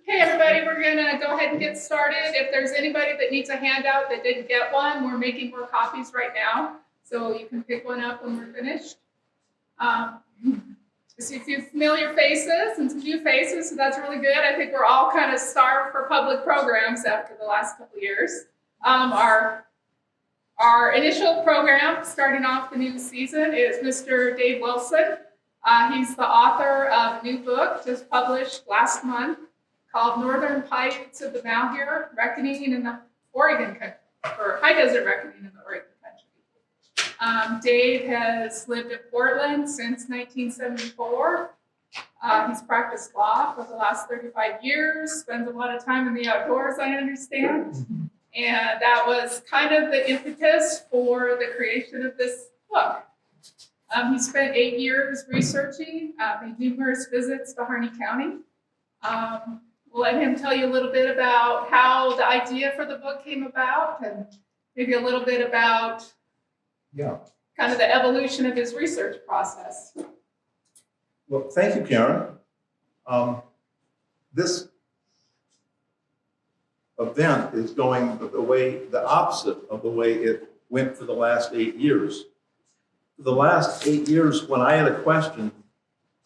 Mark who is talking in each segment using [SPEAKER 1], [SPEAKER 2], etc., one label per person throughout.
[SPEAKER 1] Hey everybody, we're gonna go ahead and get started. If there's anybody that needs a handout that didn't get one, we're making more copies right now, so you can pick one up when we're finished. I see a few familiar faces and some new faces, so that's really good. I think we're all kind of starved for public programs after the last couple of years. Our initial program, starting off the new season, is Mr. Dave Wilson. He's the author of a new book just published last month called Northern Paiutes of the Malheur Reckoning in the Oregon Country, or High Desert Reckoning in the Oregon Country. Dave has lived in Portland since 1974. He's practiced law for the last 35 years, spends a lot of time in the outdoors, I understand. And that was kind of the impetus for the creation of this book. He spent 8 years researching, made numerous visits to Harney County. We'll let him tell you a little bit about how the idea for the book came about and maybe a little bit about kind of the evolution of his research process.
[SPEAKER 2] Well, thank you, Karen. This event is going the opposite of the way it went for the last 8 years. For the last 8 years, when I had a question,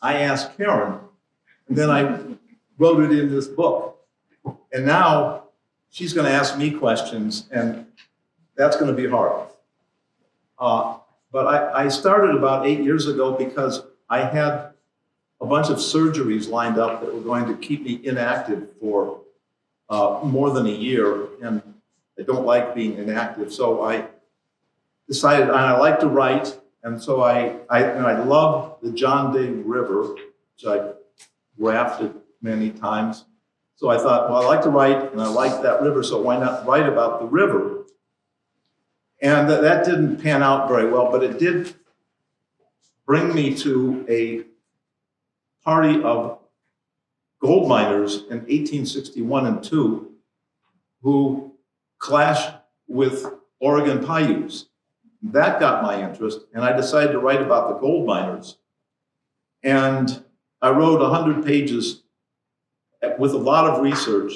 [SPEAKER 2] I asked Karen, and then I wrote it in this book. And now she's going to ask me questions, and that's going to be hard. But I started about 8 years ago because I had a bunch of surgeries lined up that were going to keep me inactive for more than a year, and I don't like being inactive. So I decided, and I like to write, and so I love the John Day River, which I rafted many times. So I thought, well, I like to write, and I like that river, so why not write about the river? And that didn't pan out very well, but it did bring me to a party of gold miners in 1861 and 2 who clashed with Oregon Paiutes. That got my interest, and I decided to write about the gold miners. And I wrote 100 pages with a lot of research,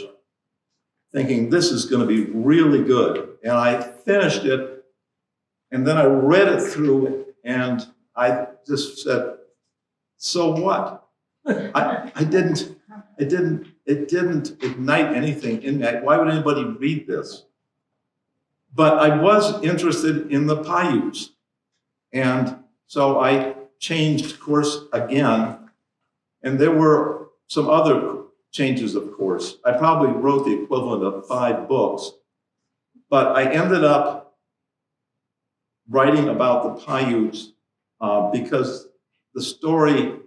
[SPEAKER 2] thinking this is going to be really good. And I finished it, and then I read it through, and I just said, so what? It didn't ignite anything in me. Why would anybody read this? But I was interested in the Paiutes. And so I changed course again. And there were some other changes of course. I probably wrote the equivalent of 5 books. But I ended up writing about the Paiutes because the story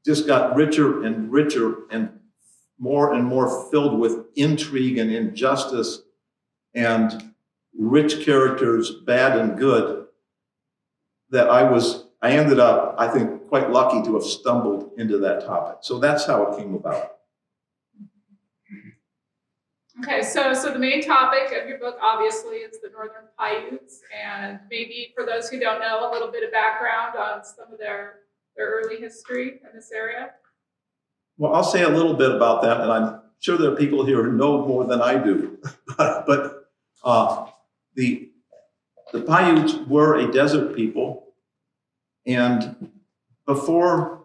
[SPEAKER 2] just got richer and richer and more filled with intrigue and injustice and rich characters, bad and good, that I ended up, I think, quite lucky to have stumbled into that topic. So that's how it came about.
[SPEAKER 1] Okay, so the main topic of your book, obviously, is the Northern Paiutes, and maybe for those who don't know, a little bit of background on some of their early history in this area.
[SPEAKER 2] Well, I'll say a little bit about that, and I'm sure there are people here who know more than I do. but the Paiutes were a desert people, and before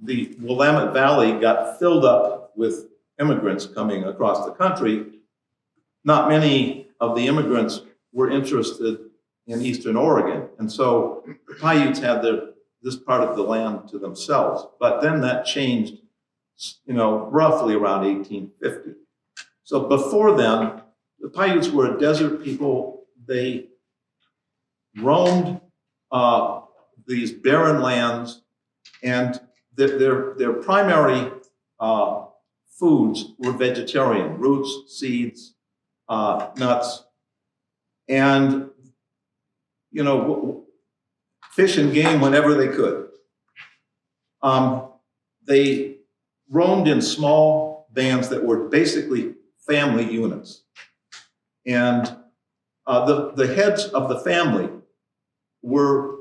[SPEAKER 2] the Willamette Valley got filled up with immigrants coming across the country, not many of the immigrants were interested in Eastern Oregon. And so the Paiutes had this part of the land to themselves. But then that changed, roughly around 1850. So before then, the Paiutes were a desert people. They roamed these barren lands, and their primary foods were vegetarian: roots, seeds, nuts, and fish and game whenever they could. They roamed in small bands that were basically family units. And the heads of the family were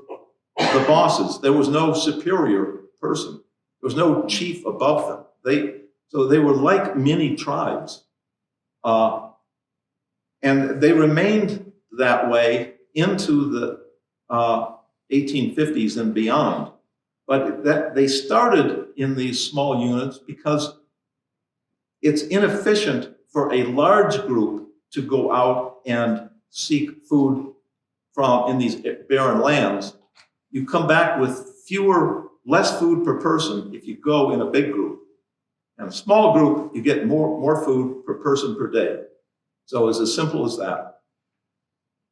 [SPEAKER 2] the bosses. There was no superior person. There was no chief above them. So they were like mini tribes. And they remained that way into the 1850s and beyond. But they started in these small units because it's inefficient for a large group to go out and seek food in these barren lands. You come back with less food per person if you go in a big group. In a small group, you get more food per person per day. So it's as simple as that.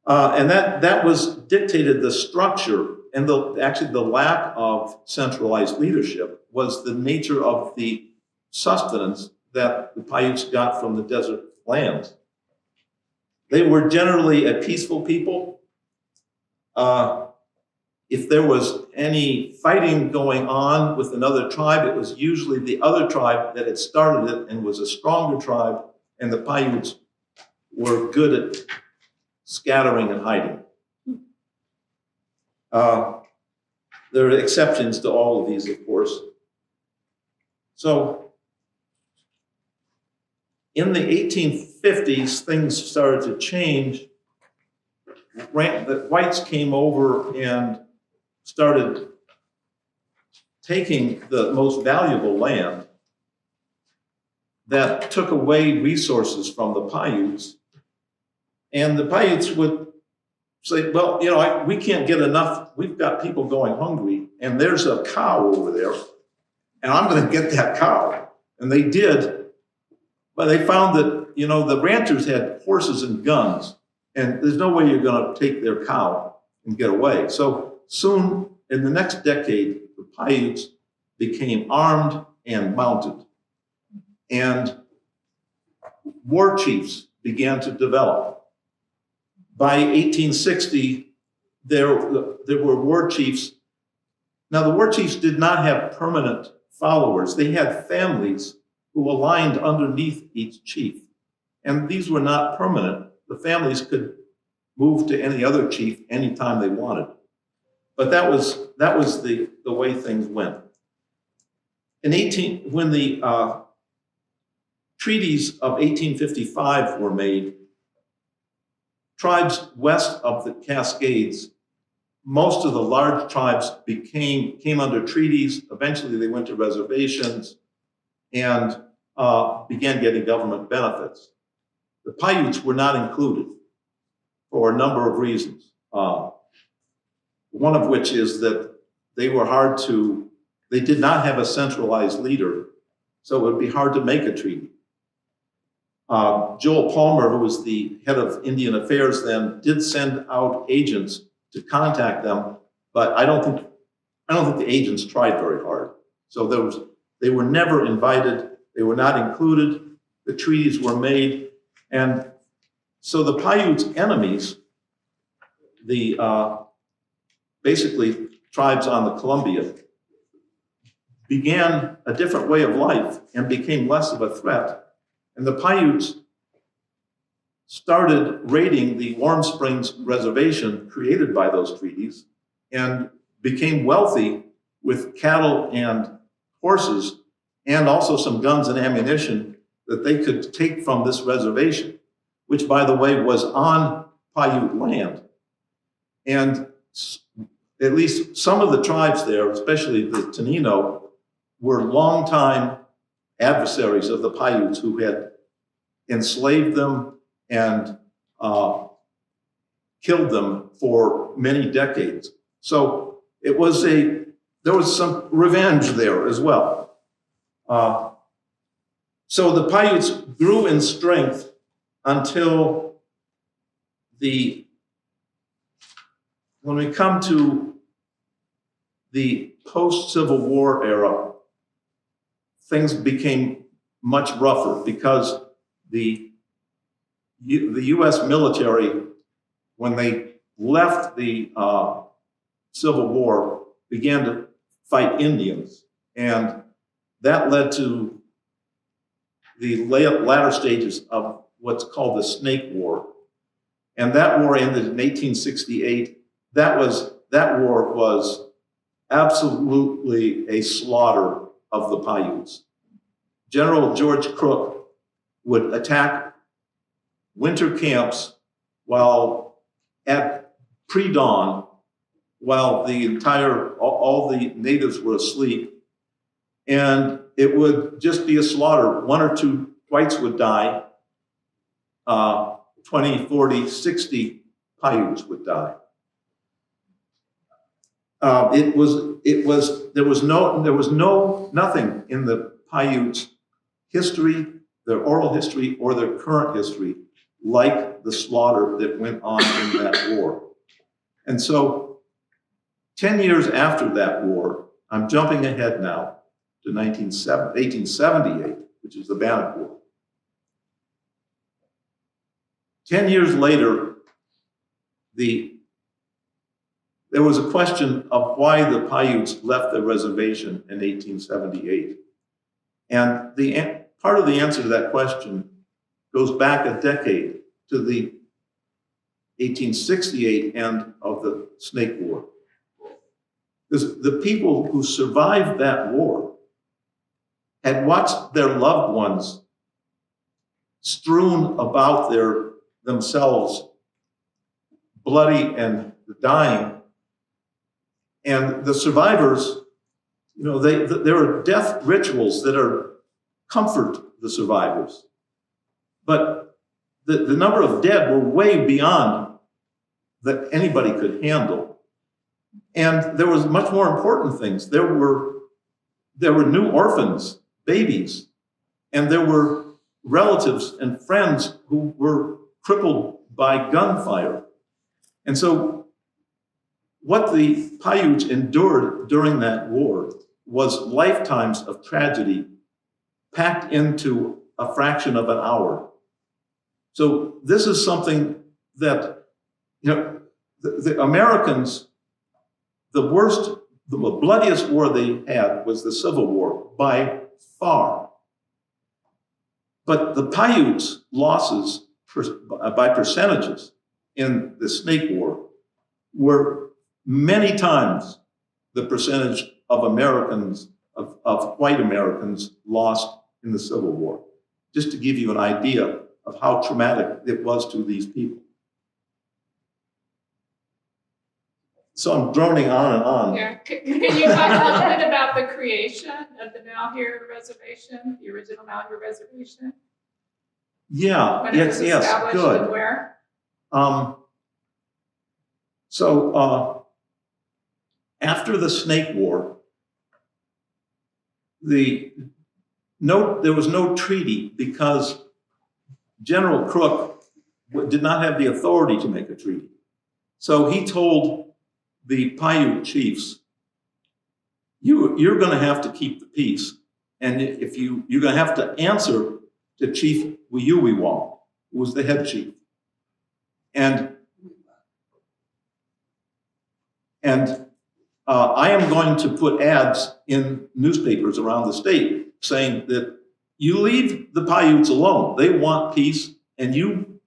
[SPEAKER 2] And that was dictated, the structure, and actually the lack of centralized leadership was the nature of the sustenance that the Paiutes got from the desert lands. They were generally a peaceful people. If there was any fighting going on with another tribe, it was usually the other tribe that had started it and was a stronger tribe, and the Paiutes were good at scattering and hiding. There are exceptions to all of these, of course. So in the 1850s, things started to change. The whites came over and started taking the most valuable land that took away resources from the Paiutes. And the Paiutes would say, well, we can't get enough. We've got people going hungry, and there's a cow over there, and I'm going to get that cow. And they did, but they found that, the ranchers had horses and guns, and there's no way you're going to take their cow and get away. So soon, in the next decade, the Paiutes became armed and mounted. And war chiefs began to develop. By 1860, there were war chiefs. Now, the war chiefs did not have permanent followers. They had families who aligned underneath each chief. And these were not permanent. The families could move to any other chief anytime they wanted. But that was the way things went. When the treaties of 1855 were made, tribes west of the Cascades, most of the large tribes came under treaties. Eventually, they went to reservations and began getting government benefits. The Paiutes were not included for a number of reasons. One of which is that they did not have a centralized leader, so it would be hard to make a treaty. Joel Palmer, who was the head of Indian Affairs then, did send out agents to contact them, but I don't think the agents tried very hard. So they were never invited, they were not included, the treaties were made, and so the Paiutes' enemies, basically tribes on the Columbia, began a different way of life and became less of a threat. And the Paiutes started raiding the Warm Springs Reservation created by those treaties and became wealthy with cattle and horses and also some guns and ammunition that they could take from this reservation, which, by the way, was on Paiute land. And at least some of the tribes there, especially the Tenino, were longtime adversaries of the Paiutes who had enslaved them and killed them for many decades. So there was some revenge there as well. So the Paiutes grew in strength until when we come to the post-Civil War era, things became much rougher because the U.S. military, when they left the Civil War, began to fight Indians. And that led to the latter stages of what's called the Snake War. And that war ended in 1868. That war was absolutely a slaughter of the Paiutes. General George Crook would attack winter camps while at pre-dawn, while all the natives were asleep. And it would just be a slaughter. 1 or 2 whites would die. 20, 40, 60 Paiutes would die. There was nothing in the Paiutes' history, their oral history, or their current history like the slaughter that went on in that war. And so 10 years after that war, I'm jumping ahead now to 1878, which is the Bannock War. 10 years later, there was a question of why the Paiutes left the reservation in 1878. And part of the answer to that question goes back a decade to the 1868 end of the Snake War. Because the people who survived that war had watched their loved ones strewn about themselves, bloody and dying. And the survivors, there are death rituals that comfort the survivors. But the number of dead were way beyond that anybody could handle. And there was much more important things. There were new orphans, babies, and there were relatives and friends who were crippled by gunfire. And so what the Paiutes endured during that war was lifetimes of tragedy packed into a fraction of an hour. So this is something that, the Americans, the bloodiest war they had was the Civil War by far. But the Paiutes' losses by percentages in the Snake War were many times the percentage of Americans, of white Americans lost in the Civil War, just to give you an idea of how traumatic it was to these people. So I'm droning on and on.
[SPEAKER 1] Yeah. Can you talk a little bit about the creation of the Malheur Reservation, the original Malheur Reservation?
[SPEAKER 2] Yeah,
[SPEAKER 1] When it was established
[SPEAKER 2] good.
[SPEAKER 1] and where?
[SPEAKER 2] After the Snake War, there was no treaty because General Crook did not have the authority to make a treaty. So he told the Paiute chiefs, you're going to have to keep the peace, and if you're going to have to answer to Chief Wiyuwiwong, who was the head chief. And I am going to put ads in newspapers around the state saying that you leave the Paiutes alone. They want peace, and you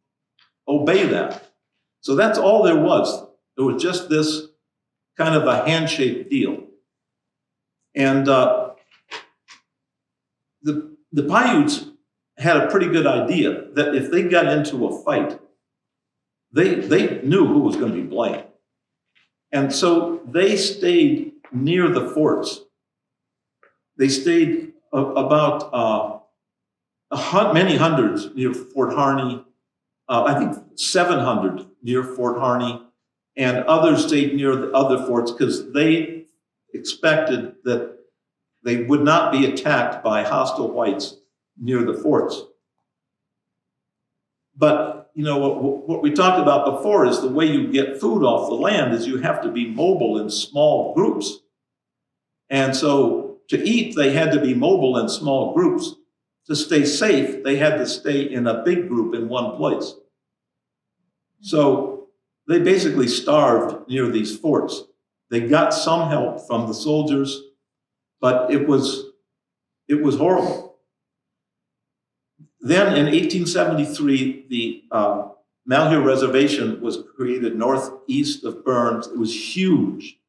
[SPEAKER 2] obey that. So that's all there was. There was just this kind of a handshake deal. And the Paiutes had a pretty good idea that if they got into a fight, they knew who was going to be blamed. And so they stayed near the forts. They stayed about many hundreds near Fort Harney, I think 700 near Fort Harney, and others stayed near the other forts because they expected that they would not be attacked by hostile whites near the forts. But what we talked about before is the way you get food off the land is you have to be mobile in small groups. And so to eat, they had to be mobile in small groups. To stay safe, they had to stay in a big group in one place. So they basically starved near these forts. They got some help from the soldiers, but it was horrible. Then in 1873, the Malheur Reservation was created northeast of Burns. It was huge.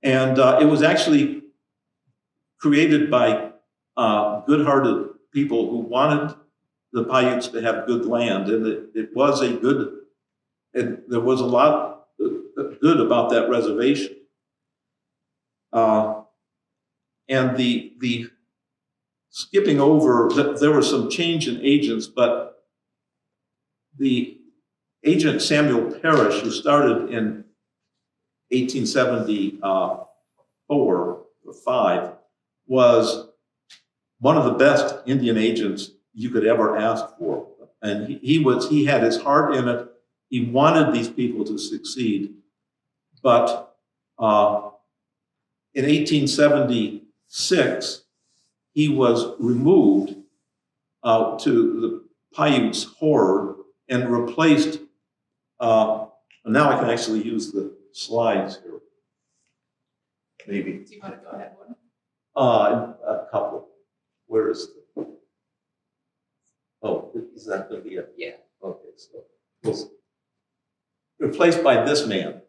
[SPEAKER 2] And it was actually created by good-hearted people who wanted the Paiutes to have good land, and it was a good, and there was a lot good about that reservation. And the skipping over, there was some change in agents, but the agent Samuel Parrish, who started in 1874 or 5, was one of the best Indian agents you could ever ask for. And he had his heart in it. He wanted these people to succeed. But in 1876, he was removed to the Paiutes horde and replaced, now I can actually use the slides here. Maybe.
[SPEAKER 1] Do you want to go ahead one?
[SPEAKER 2] A couple. Where is the, oh, is that going to be it?
[SPEAKER 1] Yeah.
[SPEAKER 2] Okay, so it was replaced by this man,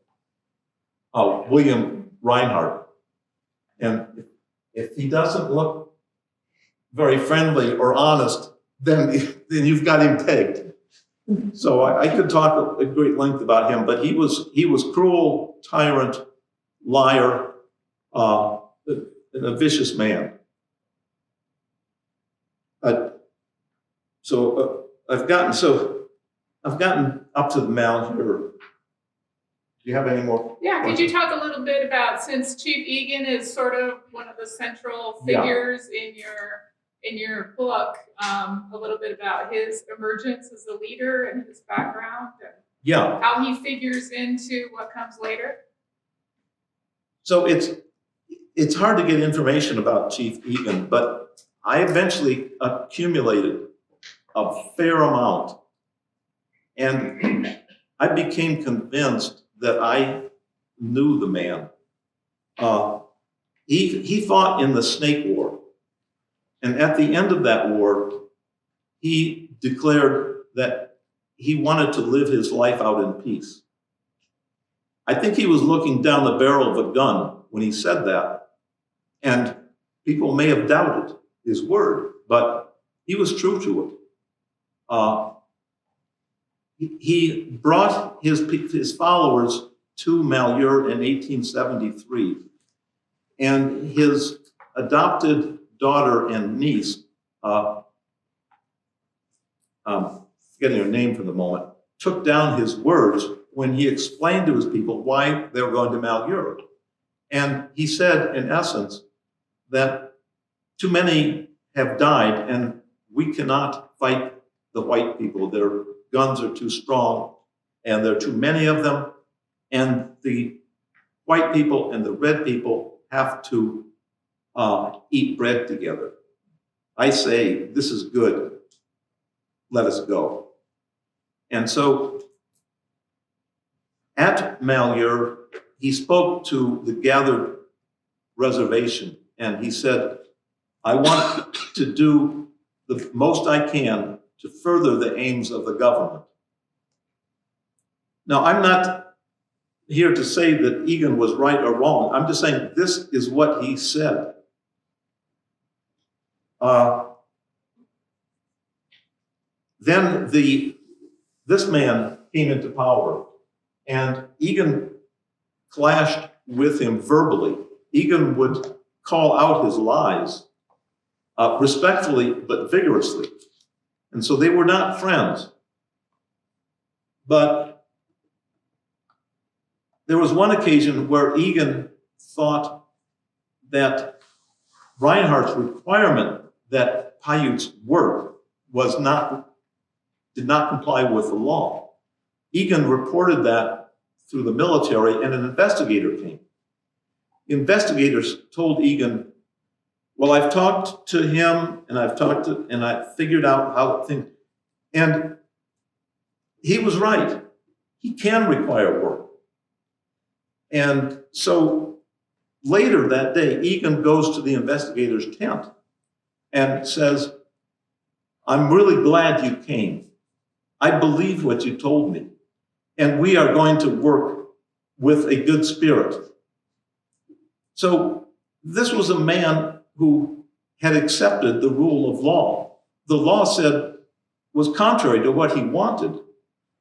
[SPEAKER 2] William Reinhardt. And if he doesn't look very friendly or honest, then you've got him pegged. So I could talk at great length about him, but he was cruel, tyrant, liar, and a vicious man. I've gotten up to the Malheur. Do you have any more?
[SPEAKER 1] Yeah, could you talk a little bit about, since Chief Egan is sort of one of the central figures in your book, a little bit about his emergence as a leader and his background and how he figures into what comes later?
[SPEAKER 2] So it's hard to get information about Chief Egan, but I eventually accumulated a fair amount, and I became convinced that I knew the man. He fought in the Snake War, and at the end of that war, he declared that he wanted to live his life out in peace. I think he was looking down the barrel of a gun when he said that, and people may have doubted his word, but he was true to it. He brought his followers to Malheur in 1873, and his adopted daughter and niece, forgetting her name for the moment, took down his words when he explained to his people why they were going to Malheur. And he said, in essence, that too many have died, and we cannot fight the white people. Their guns are too strong, and there are too many of them, and the white people and the red people have to eat bread together. I say, this is good. Let us go. And so at Malheur, he spoke to the gathered reservation, and he said, I want to do the most I can to further the aims of the government. Now, I'm not here to say that Egan was right or wrong. I'm just saying this is what he said. Then this man came into power, and Egan clashed with him verbally. Egan would call out his lies respectfully but vigorously. And so they were not friends. But there was one occasion where Egan thought that Reinhardt's requirement that Paiutes work did not comply with the law. Egan reported that through the military, and an investigator came. The investigators told Egan, well, I've talked to him, and I figured out how things, and he was right. He can require work. And so later that day, Egan goes to the investigator's tent and says, I'm really glad you came. I believe what you told me, and we are going to work with a good spirit. So this was a man who had accepted the rule of law. The law was contrary to what he wanted,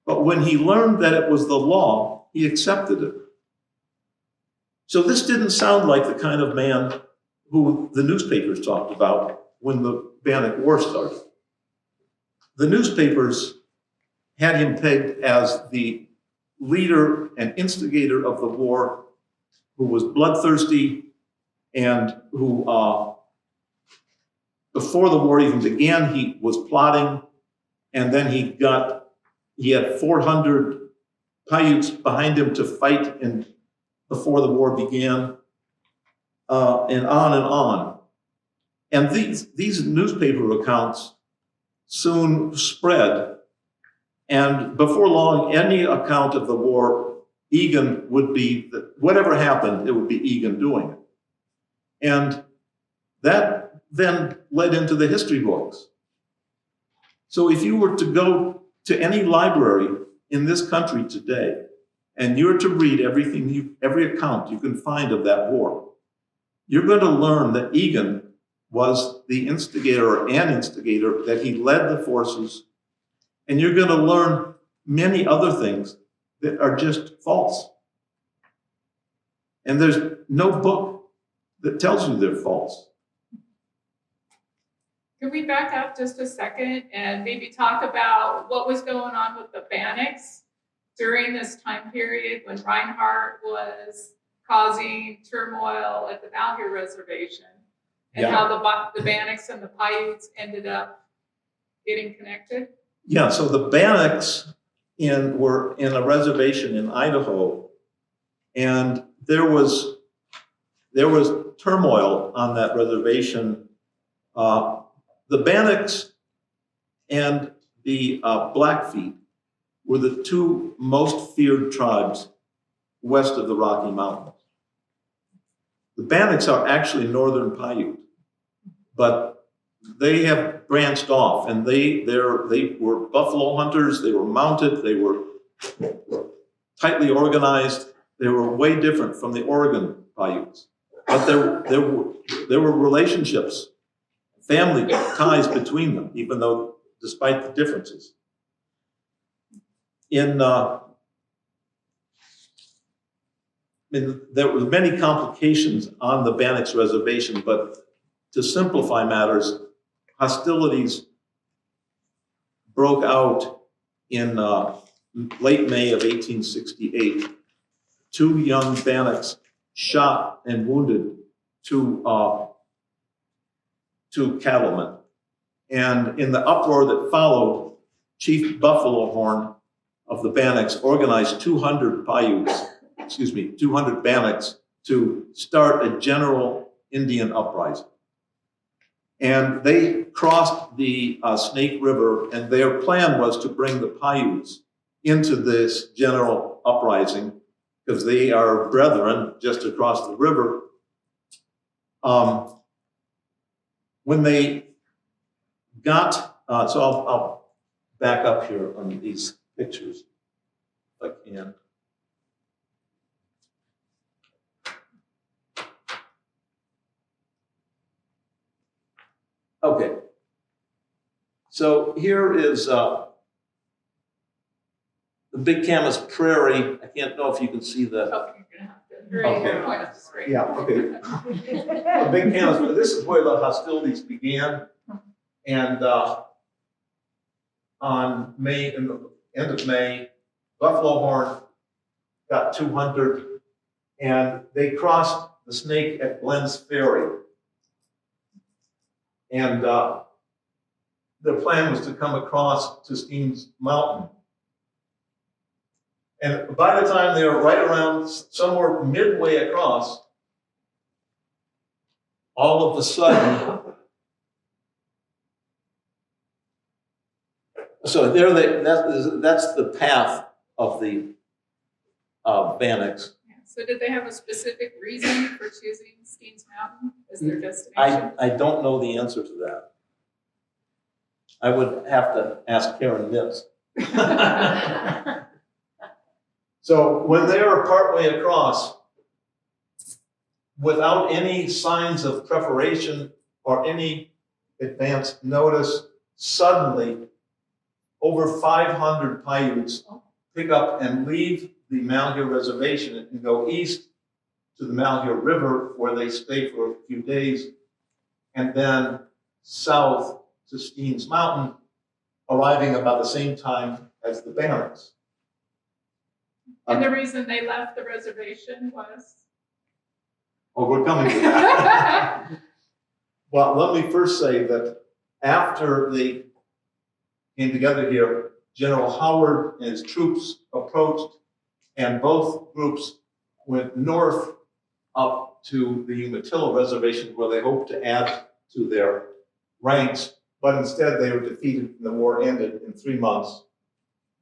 [SPEAKER 2] but when he learned that it was the law, he accepted it. So this didn't sound like the kind of man who the newspapers talked about when the Bannock War started. The newspapers had him pegged as the leader and instigator of the war, who was bloodthirsty and who, before the war even began, he was plotting, and then he had 400 Paiutes behind him to fight before the war began, and on and on. And these newspaper accounts soon spread, and before long, any account of the war, Egan would be, whatever happened, it would be Egan doing it. And that then led into the history books. So if you were to go to any library in this country today, and you're to read every account you can find of that war, you're going to learn that Egan was the instigator or an instigator, that he led the forces, and you're going to learn many other things that are just false. And there's no book that tells you they're false.
[SPEAKER 1] Can we back up just a second and maybe talk about what was going on with the Bannocks during this time period when Reinhardt was causing turmoil at the Malheur Reservation, and how the Bannocks and the Paiutes ended up getting connected?
[SPEAKER 2] Yeah, so the Bannocks were in a reservation in Idaho, and there was turmoil on that reservation. The Bannocks and the Blackfeet were the two most feared tribes west of the Rocky Mountains. The Bannocks are actually Northern Paiute, but they have branched off, and they were buffalo hunters. They were mounted. They were tightly organized. They were way different from the Oregon Paiutes, but there were relationships, family ties between them, even though, despite the differences. There were many complications on the Bannocks reservation, but to simplify matters, hostilities broke out in late May of 1868. Two young Bannocks shot and wounded two cattlemen. And in the uproar that followed, Chief Buffalo Horn of the Bannocks organized 200 Bannocks to start a general Indian uprising. And they crossed the Snake River, and their plan was to bring the Paiutes into this general uprising, because they are brethren just across the river. When they got, so I'll back up here on these pictures, if I can. Okay. So here is the Big Camas Prairie. I can't know if you can see the.
[SPEAKER 1] Oh, you're gonna have to point up the screen.
[SPEAKER 2] Yeah, okay. The Big Camas, but this is where the hostilities began. And in the end of May, Buffalo Horn got 200, and they crossed the Snake at Glenn's Ferry. And their plan was to come across to Steens Mountain. And by the time they were right around somewhere midway across, all of a sudden, so that's the path of the Bannocks.
[SPEAKER 1] So did they have a specific reason for choosing Steens Mountain as their destination?
[SPEAKER 2] I don't know the answer to that. I would have to ask Karen Mitz. So when they were partway across, without any signs of preparation or any advance notice, suddenly over 500 Paiutes pick up and leave the Malheur Reservation and go east to the Malheur River, where they stay for a few days, and then south to Steens Mountain, arriving about the same time as the Bannocks.
[SPEAKER 1] And the reason they left the reservation was?
[SPEAKER 2] Oh, we're coming to that. Well, let me first say that after they came together here, General Howard and his troops approached, and both groups went north up to the Umatilla Reservation, where they hoped to add to their ranks, but instead they were defeated and the war ended in 3 months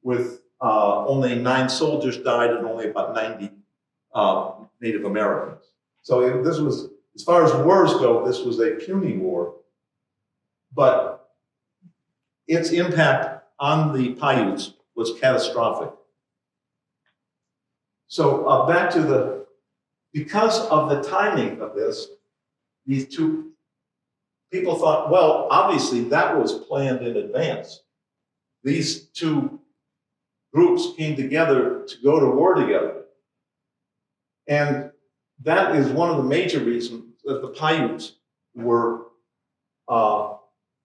[SPEAKER 2] with only 9 soldiers died and only about 90 Native Americans. So this was, as far as wars go, this was a puny war, but its impact on the Paiutes was catastrophic. So back to because of the timing of this, these two people thought, well, obviously that was planned in advance. These two groups came together to go to war together. And that is one of the major reasons that the Paiutes were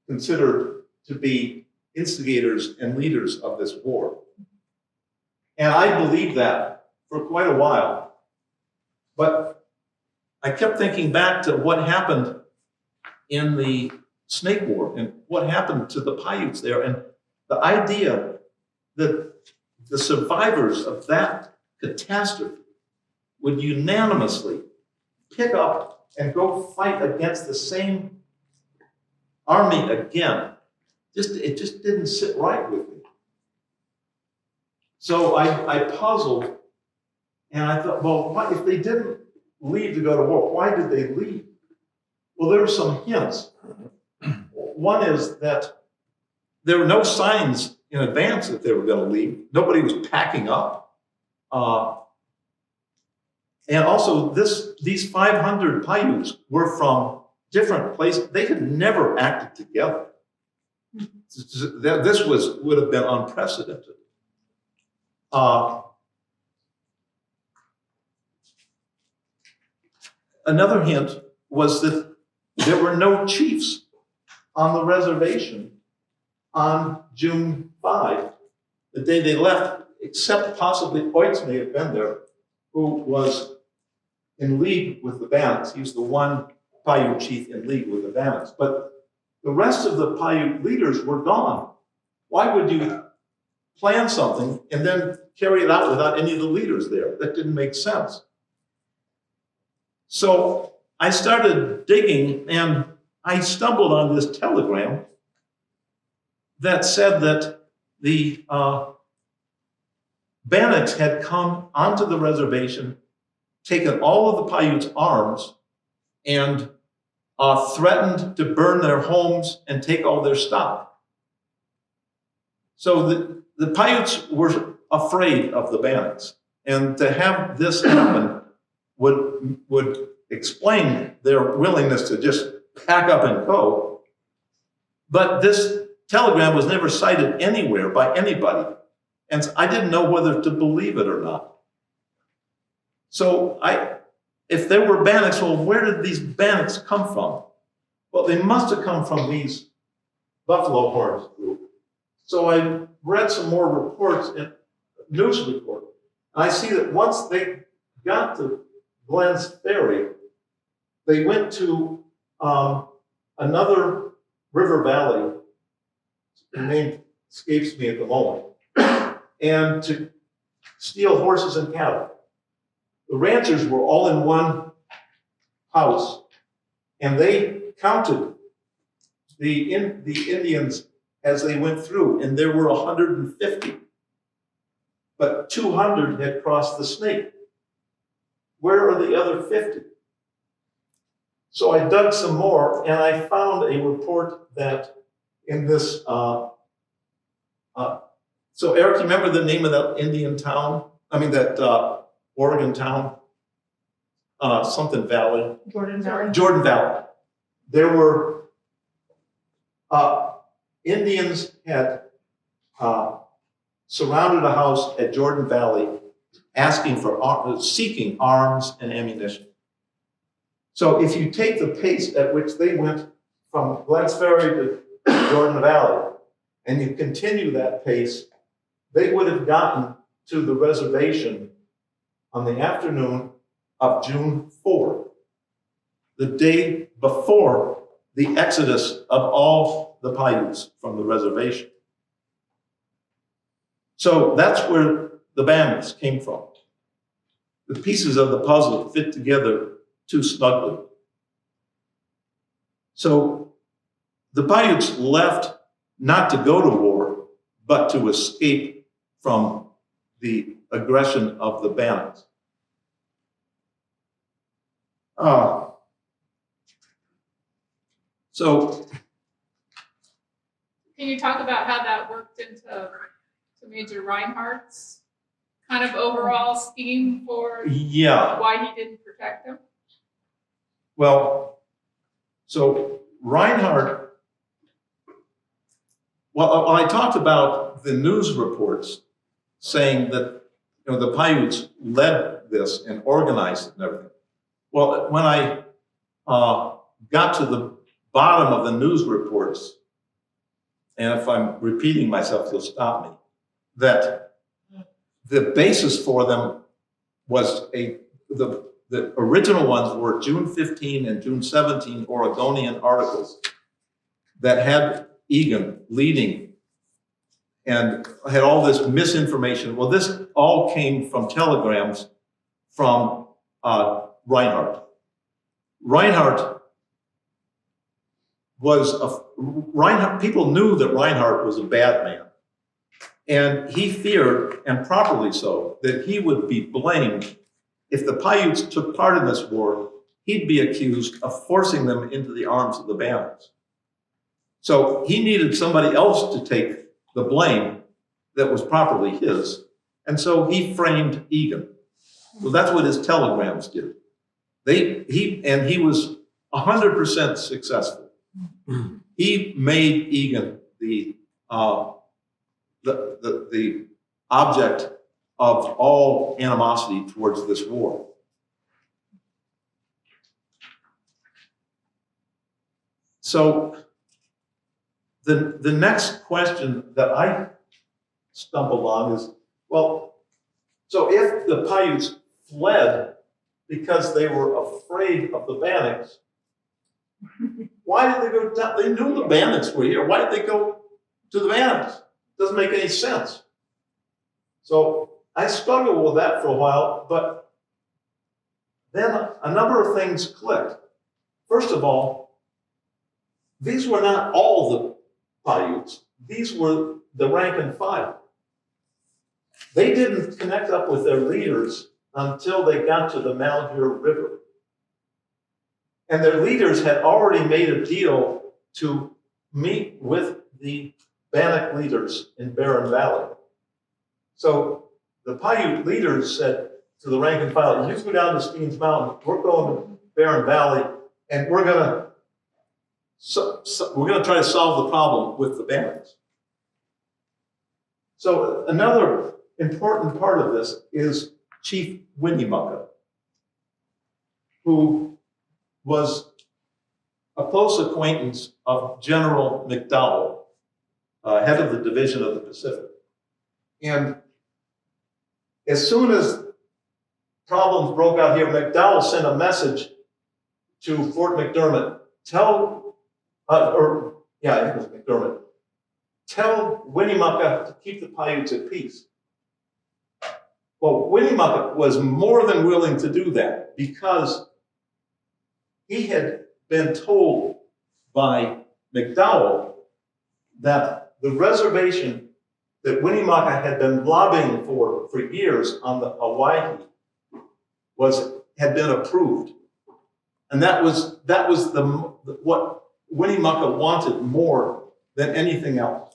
[SPEAKER 2] considered to be instigators and leaders of this war. And I believed that for quite a while. But I kept thinking back to what happened in the Snake War and what happened to the Paiutes there, and the idea that the survivors of that catastrophe would unanimously pick up and go fight against the same army again. It just didn't sit right with me. So I puzzled, and I thought, well, what, if they didn't leave to go to war, why did they leave? Well, there were some hints. One is that there were no signs in advance that they were going to leave. Nobody was packing up. And also, these 500 Paiutes were from different places. They had never acted together. This would have been unprecedented. Another hint was that there were no chiefs on the reservation on June 5, the day they left, except possibly Paiutes may have been there, who was in league with the Bannocks. He was the one Paiute chief in league with the Bannocks. But the rest of the Paiute leaders were gone. Why would you plan something and then carry it out without any of the leaders there? That didn't make sense. So I started digging, and I stumbled on this telegram that said that the Bannocks had come onto the reservation, taken all of the Paiutes' arms, and threatened to burn their homes and take all their stock. So the Paiutes were afraid of the Bannocks, and to have this happen would explain their willingness to just pack up and go. But this telegram was never cited anywhere by anybody, and I didn't know whether to believe it or not. So if there were Bannocks, well, where did these Bannocks come from? Well, they must have come from these Buffalo Horns group. So I read some more reports, and news report. I see that once they got to Glenn's Ferry, they went to another river valley, the name escapes me at the moment, and to steal horses and cattle. The ranchers were all in one house, and they counted the Indians as they went through, and there were 150. But 200 had crossed the Snake. Where are the other 50? So I dug some more, and I found a report that in this, so Eric, you remember the name of that Indian town? I mean, that Oregon town? Something Valley.
[SPEAKER 3] Jordan Valley.
[SPEAKER 2] Jordan Valley. there were Indians had surrounded a house at Jordan Valley seeking arms and ammunition. So if you take the pace at which they went from Glens Ferry to Jordan Valley, and you continue that pace, they would have gotten to the reservation on the afternoon of June 4, the day before the exodus of all the Paiutes from the reservation. So that's where the Bannocks came from. The pieces of the puzzle fit together too snugly. So the Paiutes left not to go to war, but to escape from the aggression of the Bannocks. So
[SPEAKER 1] Can you talk about how that worked into Major Reinhardt's kind of overall scheme for
[SPEAKER 2] yeah,
[SPEAKER 1] why he didn't protect them?
[SPEAKER 2] well, so Reinhardt, well, I talked about the news reports saying that the Paiutes led this and organized it and everything. Well, when I got to the bottom of the news reports, and if I'm repeating myself, you'll stop me, that the basis for them was the original ones were June 15 and June 17 Oregonian articles that had Egan leading and had all this misinformation. Well, this all came from telegrams from Reinhardt. Reinhardt people knew that Reinhardt was a bad man. And he feared, and properly so, that he would be blamed if the Paiutes took part in this war. He'd be accused of forcing them into the arms of the Bannocks. So he needed somebody else to take the blame that was properly his. And so he framed Egan. So that's what his telegrams did. He was 100% successful. He made Egan the object of all animosity towards this war. So the next question that I stumbled on is, well, so if the Paiutes fled because they were afraid of the Bannocks, why did they go down? They knew the Bannocks were here. Why did they go to the Bannocks? Doesn't make any sense. So I struggled with that for a while, but then a number of things clicked. First of all, these were not all the Paiutes. These were the rank and file. They didn't connect up with their leaders until they got to the Malheur River. And their leaders had already made a deal to meet with the Bannock leaders in Barren Valley. So the Paiute leaders said to the rank and file, you go down to Steens Mountain, we're going to Barren Valley, and we're going to try to solve the problem with the Bannocks. So another important part of this is Chief Winnemucca, who was a close acquaintance of General McDowell, head of the Division of the Pacific. And as soon as problems broke out here, McDowell sent a message to Fort McDermott, tell Winnemucca to keep the Paiutes at peace. Well, Winnemucca was more than willing to do that because he had been told by McDowell that the reservation that Winnemucca had been lobbying for years on the Hawaii had been approved. And that was what Winnemucca wanted more than anything else.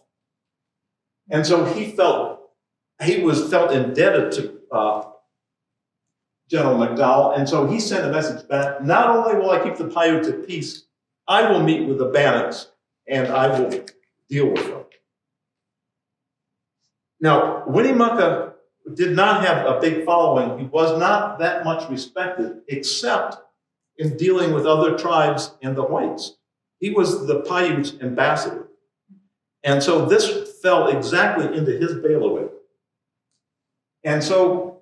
[SPEAKER 2] And so he felt indebted to General McDowell, and so he sent a message back, not only will I keep the Paiutes at peace, I will meet with the Bannocks and I will deal with them. Now, Winnemucca did not have a big following. He was not that much respected, except in dealing with other tribes and the whites. He was the Paiute ambassador. And so this fell exactly into his bailiwick. And so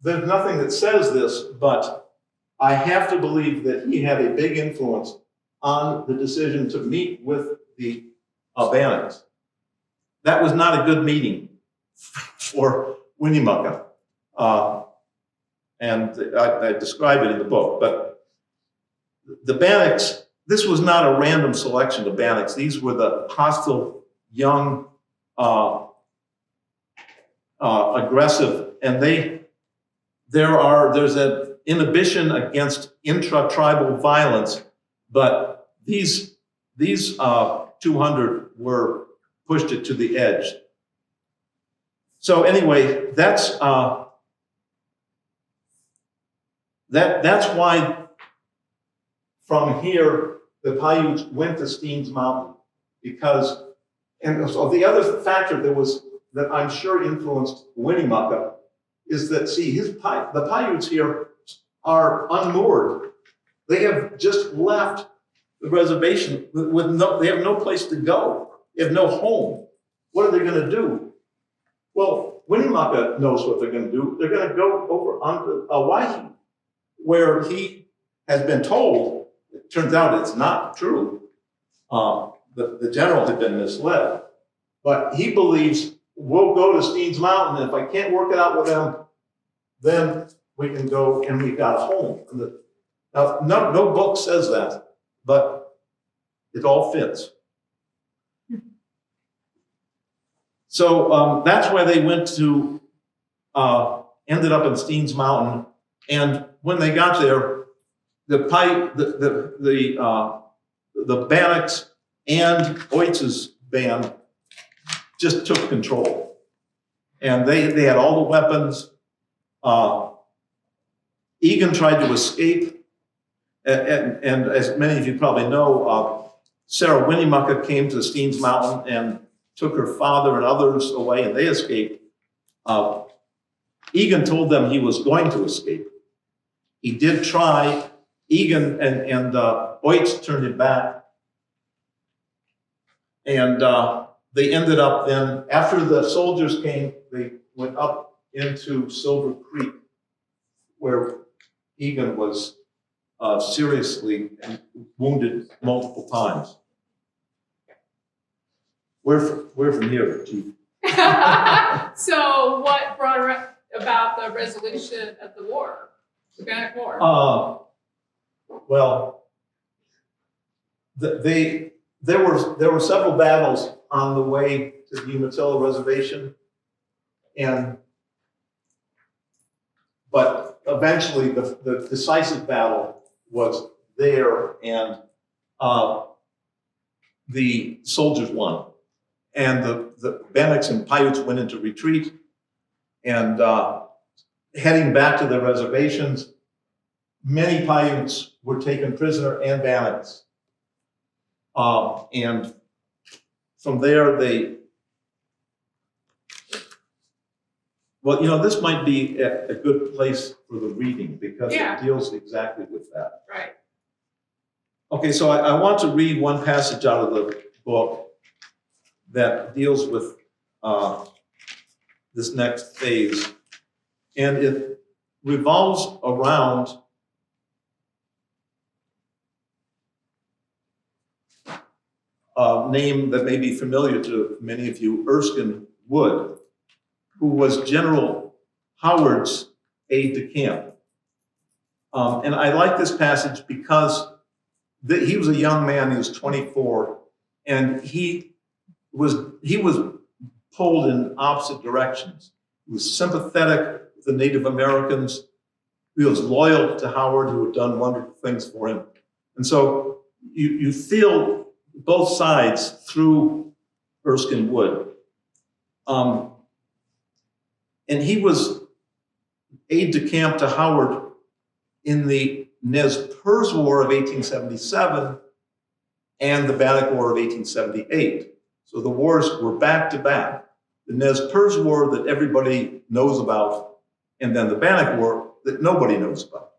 [SPEAKER 2] there's nothing that says this, but I have to believe that he had a big influence on the decision to meet with the Bannocks. That was not a good meeting for Winnemucca. And I describe it in the book, but the Bannocks, this was not a random selection of Bannocks. These were the hostile, young, aggressive, and there's an inhibition against intra-tribal violence, but these 200 were pushed it to the edge. So anyway, that's why from here the Paiutes went to Steens Mountain, because, and so the other factor that I'm sure influenced Winnemucca is that, see, the Paiutes here are unmoored. They have just left the reservation they have no place to go. They have no home. What are they going to do? Well, Winnemucca knows what they're going to do. They're going to go over onto Hawaii, where he has been told, it turns out it's not true. The general had been misled, but he believes we'll go to Steens Mountain, and if I can't work it out with them, then we can go and we've got a home. Now, no book says that, but it all fits. So that's why they went to, ended up in Steens Mountain, and when they got there, the Bannocks and Oitz's band just took control. And they had all the weapons. Egan tried to escape. And as many of you probably know, Sarah Winnemucca came to Steens Mountain and took her father and others away, and they escaped. Egan told them he was going to escape. He did try. Egan and Oitz turned him back. And they ended up then, after the soldiers came, they went up into Silver Creek, where Egan was seriously wounded multiple times. We're from here, Chief.
[SPEAKER 1] So what brought about the resolution of the war, the Bannock War?
[SPEAKER 2] Well, there were several battles on the way to the Umatilla Reservation, but eventually the decisive battle was there, and the soldiers won. And the Bannocks and Paiutes went into retreat, and heading back to their reservations, many Paiutes were taken prisoner and Bannocks. And from there, this might be a good place for the reading, because it deals exactly with that.
[SPEAKER 1] Right.
[SPEAKER 2] Okay, so I want to read one passage out of the book that deals with this next phase. And it revolves around a name that may be familiar to many of you, Erskine Wood, who was General Howard's aide-de-camp. And I like this passage because he was a young man, he was 24, and he was pulled in opposite directions. He was sympathetic with the Native Americans. He was loyal to Howard, who had done wonderful things for him. And so you feel both sides through Erskine Wood. And he was aide-de-camp to Howard in the Nez Perce War of 1877 and the Bannock War of 1878. So the wars were back to back. The Nez Perce War that everybody knows about, and then the Bannock War that nobody knows about.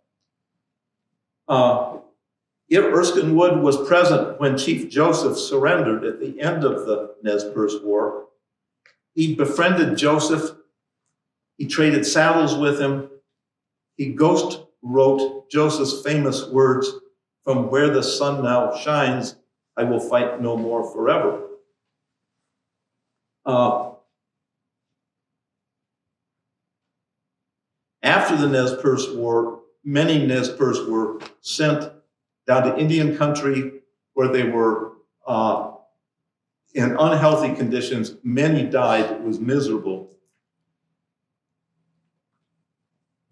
[SPEAKER 2] Erskine Wood was present when Chief Joseph surrendered at the end of the Nez Perce War. He befriended Joseph. He traded saddles with him. He ghost wrote Joseph's famous words, "From where the sun now shines, I will fight no more forever." After the Nez Perce War, many Nez Perce were sent down to Indian country where they were in unhealthy conditions. Many died. It was miserable.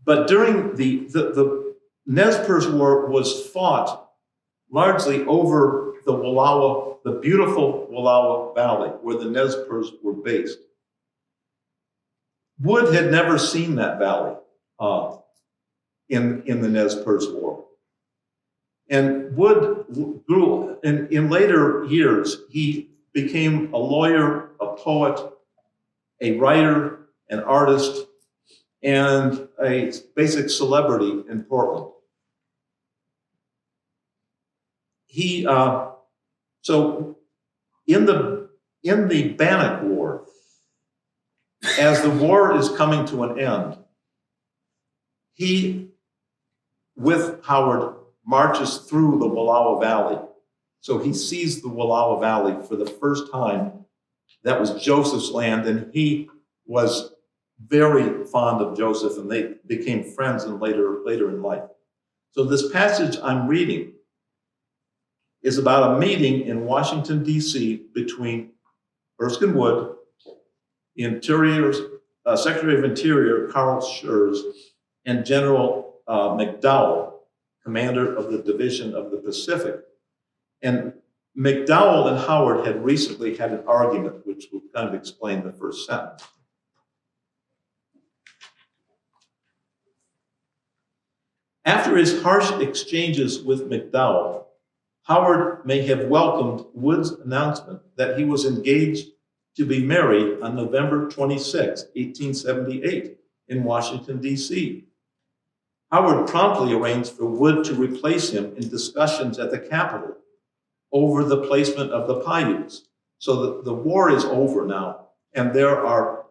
[SPEAKER 2] But during the Nez Perce War was fought largely over the Wallowa, the beautiful Wallowa Valley, where the Nez Perce were based. Wood had never seen that valley in the Nez Perce War. And Wood grew, in later years, he became a lawyer, a poet, a writer, an artist, and a basic celebrity in Portland. So in the Bannock War, as the war is coming to an end, he, with Howard, marches through the Wallowa Valley. So he sees the Wallowa Valley for the first time. That was Joseph's land, and he was very fond of Joseph, and they became friends in later in life. So this passage I'm reading is about a meeting in Washington, D.C. between Erskine Wood, Secretary of Interior Carl Schurz, and General McDowell, commander of the Division of the Pacific. And McDowell and Howard had recently had an argument, which will kind of explain the first sentence. After his harsh exchanges with McDowell, Howard may have welcomed Wood's announcement that he was engaged to be married on November 26, 1878, in Washington, D.C. Howard promptly arranged for Wood to replace him in discussions at the Capitol over the placement of the Paiutes. So the war is over now, and there are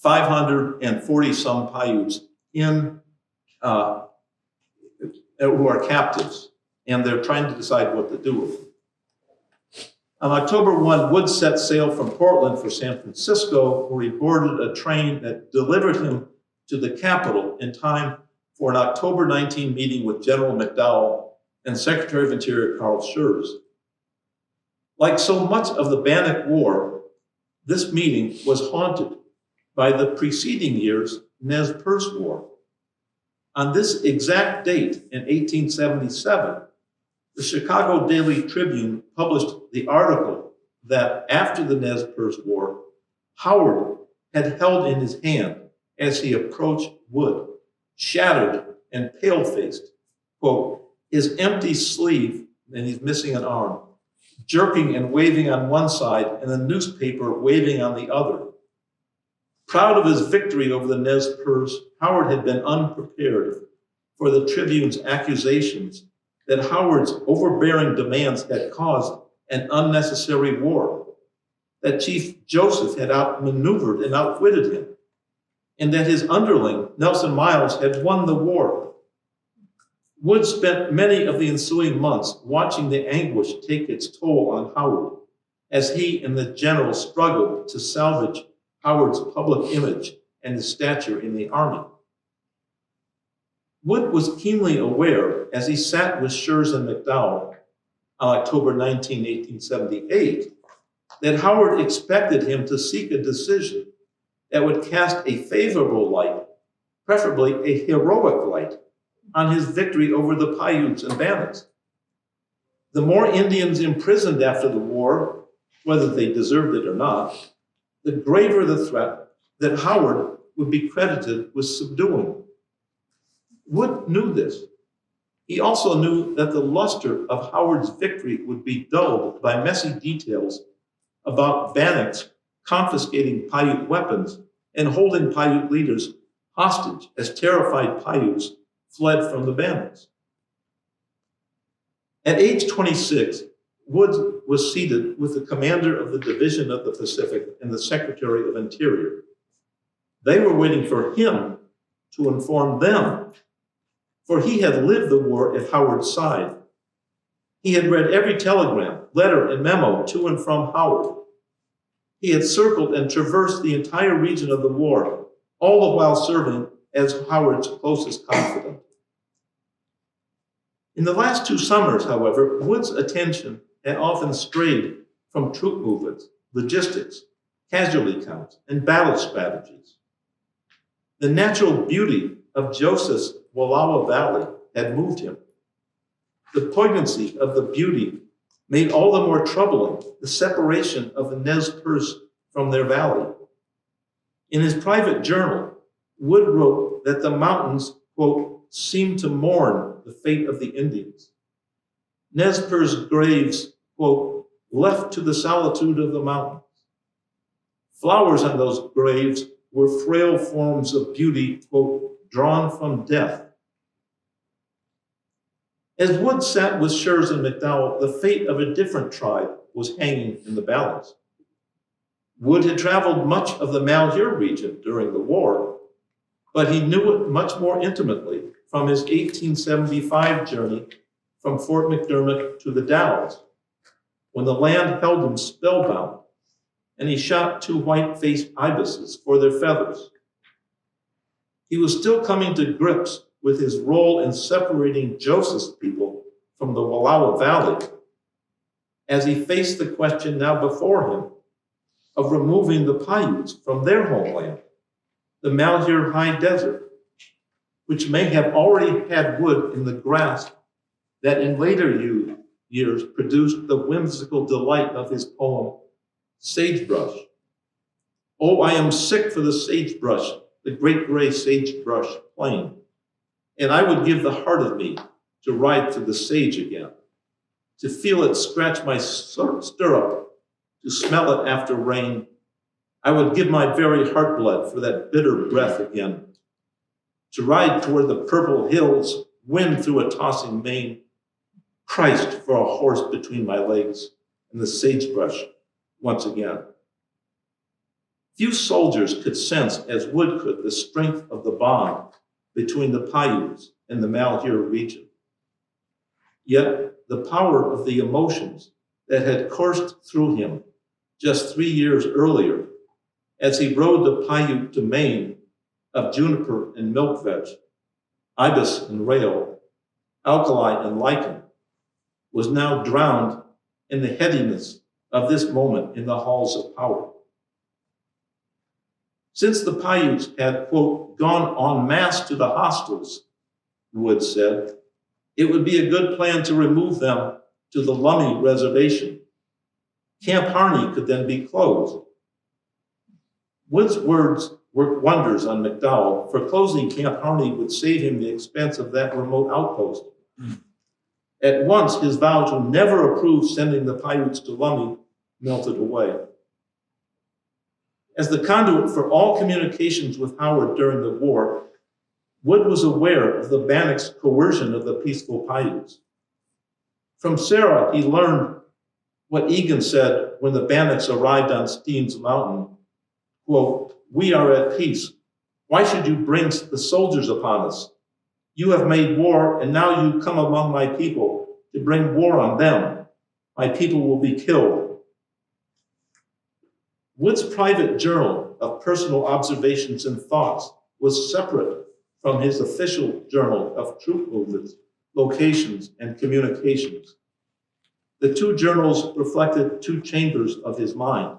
[SPEAKER 2] 540-some Paiutes who are captives, and they're trying to decide what to do with them. On October 1, Wood set sail from Portland for San Francisco, where he boarded a train that delivered him to the Capitol in time for an October 19 meeting with General McDowell and Secretary of Interior Carl Schurz. Like so much of the Bannock War, this meeting was haunted by the preceding year's Nez Perce War. On this exact date in 1877, the Chicago Daily Tribune published the article that after the Nez Perce War, Howard had held in his hand as he approached Wood, shattered and pale-faced, quote, his empty sleeve, and he's missing an arm, jerking and waving on one side and the newspaper waving on the other. Proud of his victory over the Nez Perce, Howard had been unprepared for the Tribune's accusations that Howard's overbearing demands had caused an unnecessary war, that Chief Joseph had outmaneuvered and outwitted him, and that his underling, Nelson Miles, had won the war. Wood spent many of the ensuing months watching the anguish take its toll on Howard as he and the general struggled to salvage Howard's public image and his stature in the army. Wood was keenly aware, as he sat with Schurz and McDowell on October 19, 1878, that Howard expected him to seek a decision that would cast a favorable light, preferably a heroic light, on his victory over the Paiutes and Bannocks. The more Indians imprisoned after the war, whether they deserved it or not, the graver the threat that Howard would be credited with subduing. Wood knew this. He also knew that the luster of Howard's victory would be dulled by messy details about Bannocks confiscating Paiute weapons and holding Paiute leaders hostage as terrified Paiutes fled from the Bannocks. At age 26, Wood was seated with the commander of the Division of the Pacific and the Secretary of Interior. They were waiting for him to inform them, for he had lived the war at Howard's side. He had read every telegram, letter, and memo to and from Howard. He had circled and traversed the entire region of the war, all the while serving as Howard's closest confidant. In the last 2 summers, however, Wood's attention had often strayed from troop movements, logistics, casualty counts, and battle strategies. The natural beauty of Joseph's Wallowa Valley had moved him. The poignancy of the beauty made all the more troubling the separation of the Nez Perce from their valley. In his private journal, Wood wrote that the mountains, quote, seemed to mourn the fate of the Indians. Nez Perce graves, quote, left to the solitude of the mountains. Flowers on those graves were frail forms of beauty, quote, drawn from death. As Wood sat with Schurz and McDowell, the fate of a different tribe was hanging in the balance. Wood had traveled much of the Malheur region during the war, but he knew it much more intimately from his 1875 journey from Fort McDermott to the Dalles, when the land held him spellbound, and he shot 2 white-faced ibises for their feathers. He was still coming to grips with his role in separating Joseph's people from the Wallowa Valley, as he faced the question now before him of removing the Paiutes from their homeland, the Malheur High Desert, which may have already had Wood in the grasp that in later years produced the whimsical delight of his poem, Sagebrush. Oh, I am sick for the sagebrush, the great gray sagebrush plain, and I would give the heart of me to ride through the sage again, to feel it scratch my stirrup, to smell it after rain. I would give my very heart blood for that bitter breath again, to ride toward the purple hills, wind through a tossing mane, Christ for a horse between my legs, and the sagebrush once again. Few soldiers could sense, as Wood could, the strength of the bond between the Paiutes and the Malheur region. Yet the power of the emotions that had coursed through him just 3 years earlier, as he rode the Paiute domain of juniper and milkvetch, ibis and rail, alkali and lichen, was now drowned in the headiness of this moment in the halls of power. Since the Paiutes had, quote, gone en masse to the hostiles, Wood said, it would be a good plan to remove them to the Lummi Reservation. Camp Harney could then be closed. Wood's words worked wonders on McDowell, for closing Camp Harney would save him the expense of that remote outpost. At once, his vow to never approve sending the Paiutes to Lummi melted away. As the conduit for all communications with Howard during the war, Wood was aware of the Bannocks' coercion of the peaceful Paiutes. From Sarah, he learned what Egan said when the Bannocks arrived on Steens Mountain, quote, we are at peace. Why should you bring the soldiers upon us? You have made war, and now you come among my people to bring war on them. My people will be killed. Wood's private journal of personal observations and thoughts was separate from his official journal of troop movements, locations, and communications. The 2 journals reflected 2 chambers of his mind,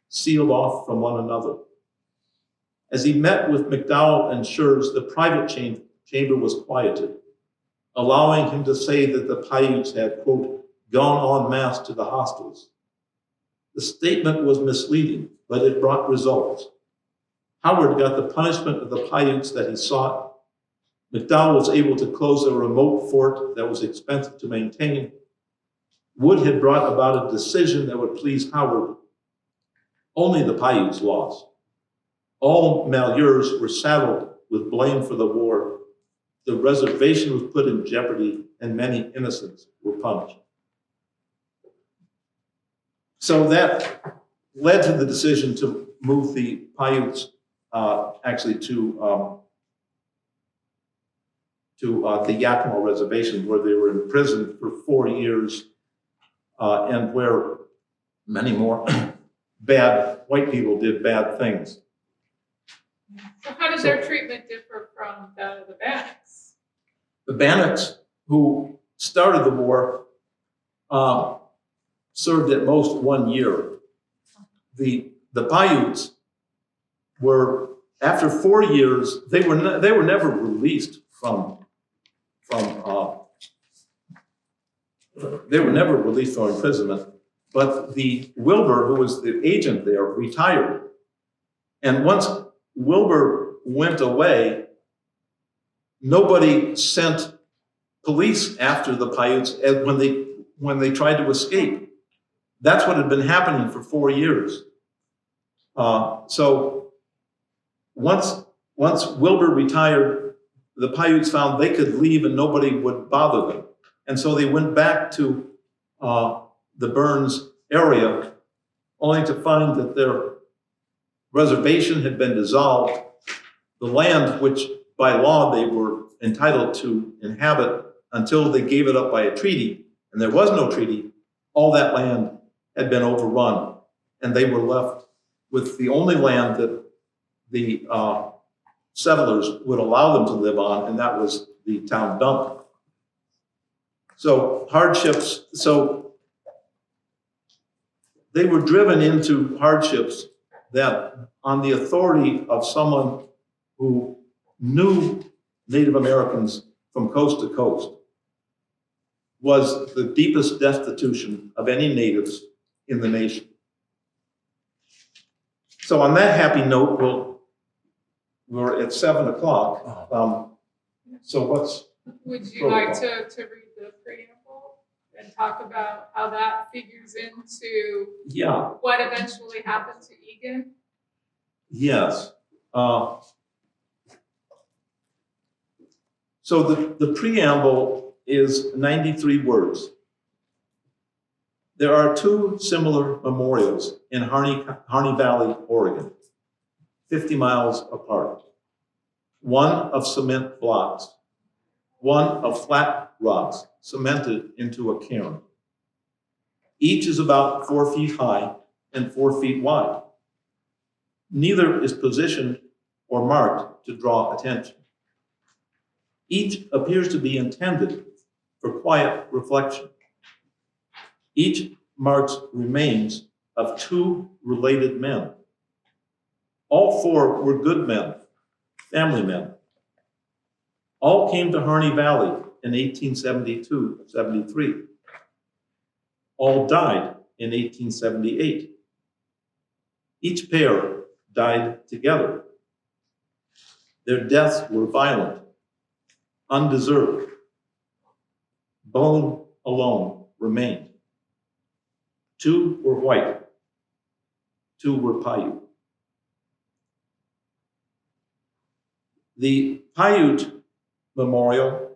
[SPEAKER 2] sealed off from one another. As he met with McDowell and Schurz, the private chamber was quieted, allowing him to say that the Paiutes had, quote, gone en masse to the hostiles. The statement was misleading, but it brought results. Howard got the punishment of the Paiutes that he sought. McDowell was able to close a remote fort that was expensive to maintain. Wood had brought about a decision that would please Howard. Only the Paiutes lost. All Malheurs were saddled with blame for the war. The reservation was put in jeopardy, and many innocents were punished. So that led to the decision to move the Paiutes actually to the Yakima Reservation, where they were imprisoned for 4 years, and where many more bad white people did bad things.
[SPEAKER 1] So how did their treatment differ from the Bannocks?
[SPEAKER 2] The Bannocks, who started the war, served at most 1 year. The Paiutes were, after 4 years, they were never released from imprisonment. But the Wilbur, who was the agent there, retired. And once Wilbur went away, nobody sent police after the Paiutes when they tried to escape. That's what had been happening for 4 years. So once Wilbur retired, the Paiutes found they could leave and nobody would bother them. And so they went back to the Burns area, only to find that their reservation had been dissolved. The land, which by law they were entitled to inhabit until they gave it up by a treaty, and there was no treaty, all that land had been overrun, and they were left with the only land that the settlers would allow them to live on, and that was the town dump. So hardships, so they were driven into hardships that, on the authority of someone who knew Native Americans from coast to coast, was the deepest destitution of any natives in the nation. So on that happy note, we're at 7 o'clock. So what's
[SPEAKER 1] Would you like to read the preamble and talk about how that figures into what eventually happened to Egan?
[SPEAKER 2] Yes. So the preamble is 93 words. There are 2 similar memorials in Harney Valley, Oregon, 50 miles apart. One of cement blocks, one of flat rocks cemented into a cairn. Each is about 4 feet high and 4 feet wide. Neither is positioned or marked to draw attention. Each appears to be intended for quiet reflection. Each marks remains of 2 related men. All 4 were good men, family men. All came to Harney Valley in 1872-73. All died in 1878. Each pair died together. Their deaths were violent, undeserved. Bone alone remained. 2 were white, 2 were Paiute. The Paiute Memorial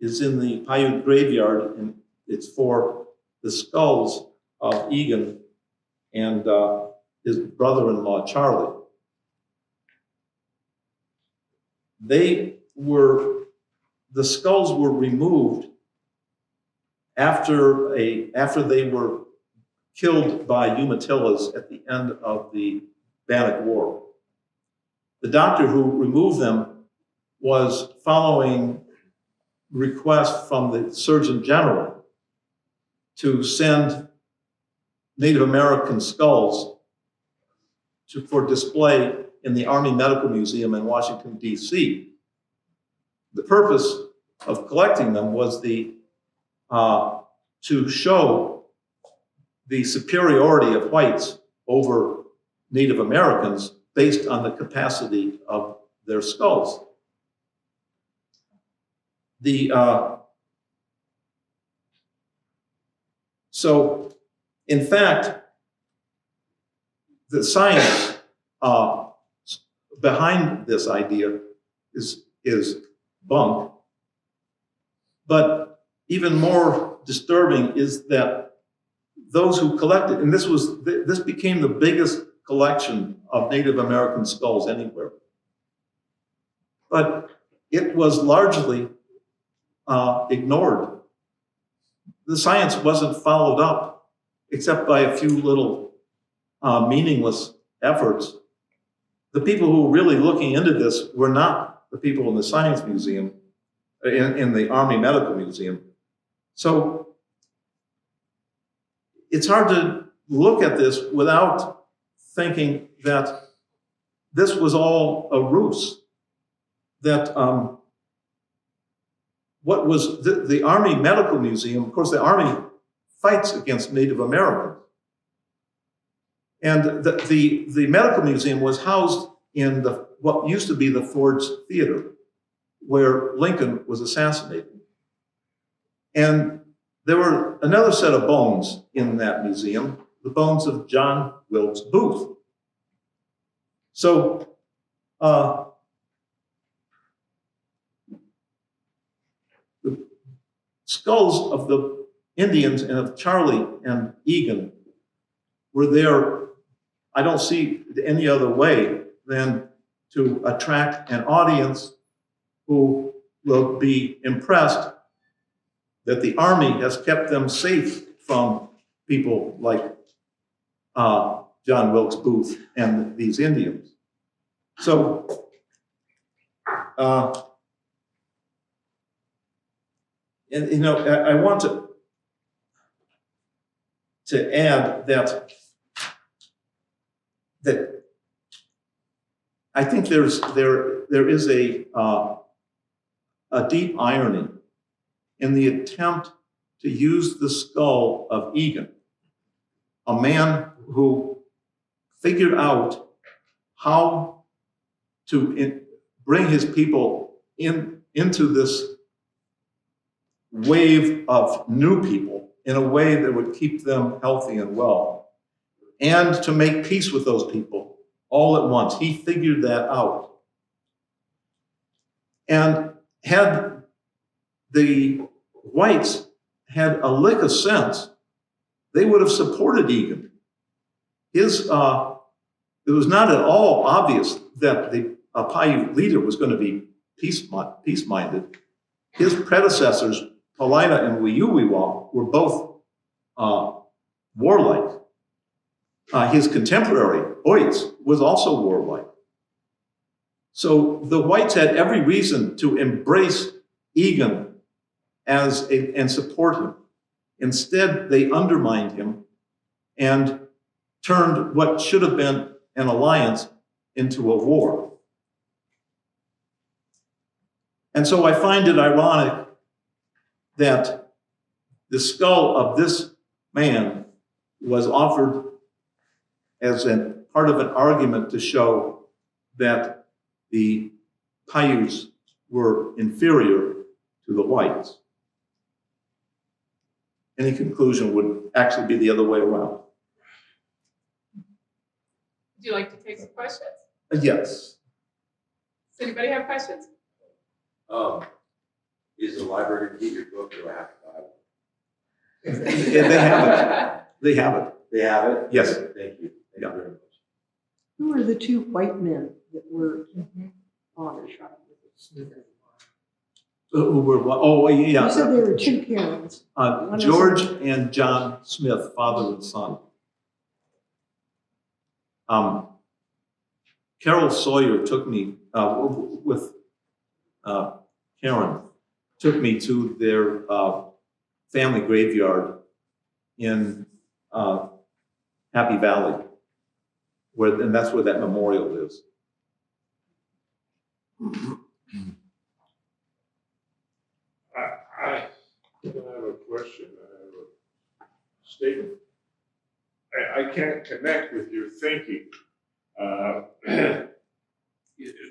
[SPEAKER 2] is in the Paiute graveyard, and it's for the skulls of Egan and his brother-in-law, Charlie. The skulls were removed after they were killed by Umatillas at the end of the Bannock War. The doctor who removed them was following requests from the Surgeon General to send Native American skulls for display in the Army Medical Museum in Washington, D.C. The purpose of collecting them was to show the superiority of whites over Native Americans based on the capacity of their skulls. The so, in fact, the science behind this idea is bunk. But even more disturbing is that those who collected, and this became the biggest collection of Native American skulls anywhere. But it was largely ignored. The science wasn't followed up, except by a few little meaningless efforts. The people who were really looking into this were not the people in the Science Museum, in the Army Medical Museum. So it's hard to look at this without thinking that this was all a ruse. That what was the Army Medical Museum, of course, the Army fights against Native Americans. And the Medical Museum was housed in what used to be the Ford's Theater, where Lincoln was assassinated. And there were another set of bones in that museum, the bones of John Wilkes Booth. So the skulls of the Indians and of Charlie and Egan were there, I don't see any other way than to attract an audience who will be impressed that the Army has kept them safe from people like John Wilkes Booth and these Indians. So, and you know, I want to add that I think there is a deep irony in the attempt to use the skull of Egan, a man who figured out how to bring his people into this wave of new people in a way that would keep them healthy and well, and to make peace with those people all at once. He figured that out. And had the whites had a lick of sense, they would have supported Egan. It was not at all obvious that the Paiute leader was going to be peace-minded. His predecessors, Palaina and Wiyuwiwa, were both warlike. His contemporary, Oits, was also warlike. So the whites had every reason to embrace Egan and support him. Instead, they undermined him and turned what should have been an alliance into a war. And so I find it ironic that the skull of this man was offered as part of an argument to show that the Paiutes were inferior to the whites. Any conclusion would actually be the other way around.
[SPEAKER 1] Would you like to take some questions?
[SPEAKER 2] Yes.
[SPEAKER 1] Does anybody have questions?
[SPEAKER 3] Is the library going to get your book, or do I have to buy it?
[SPEAKER 2] Yeah, they have it. They have it.
[SPEAKER 3] They have it?
[SPEAKER 2] Yes.
[SPEAKER 3] Thank you. Thank you very much.
[SPEAKER 4] Who are the two white men that were honored?
[SPEAKER 2] Who were what? Oh, yeah.
[SPEAKER 4] You said there were two parents.
[SPEAKER 2] George and John Smith, father and son. Carol Sawyer took me with Karen, took me to their family graveyard in Happy Valley, and that's where that memorial is.
[SPEAKER 5] I don't have a question, I have a statement. I can't connect with your thinking. The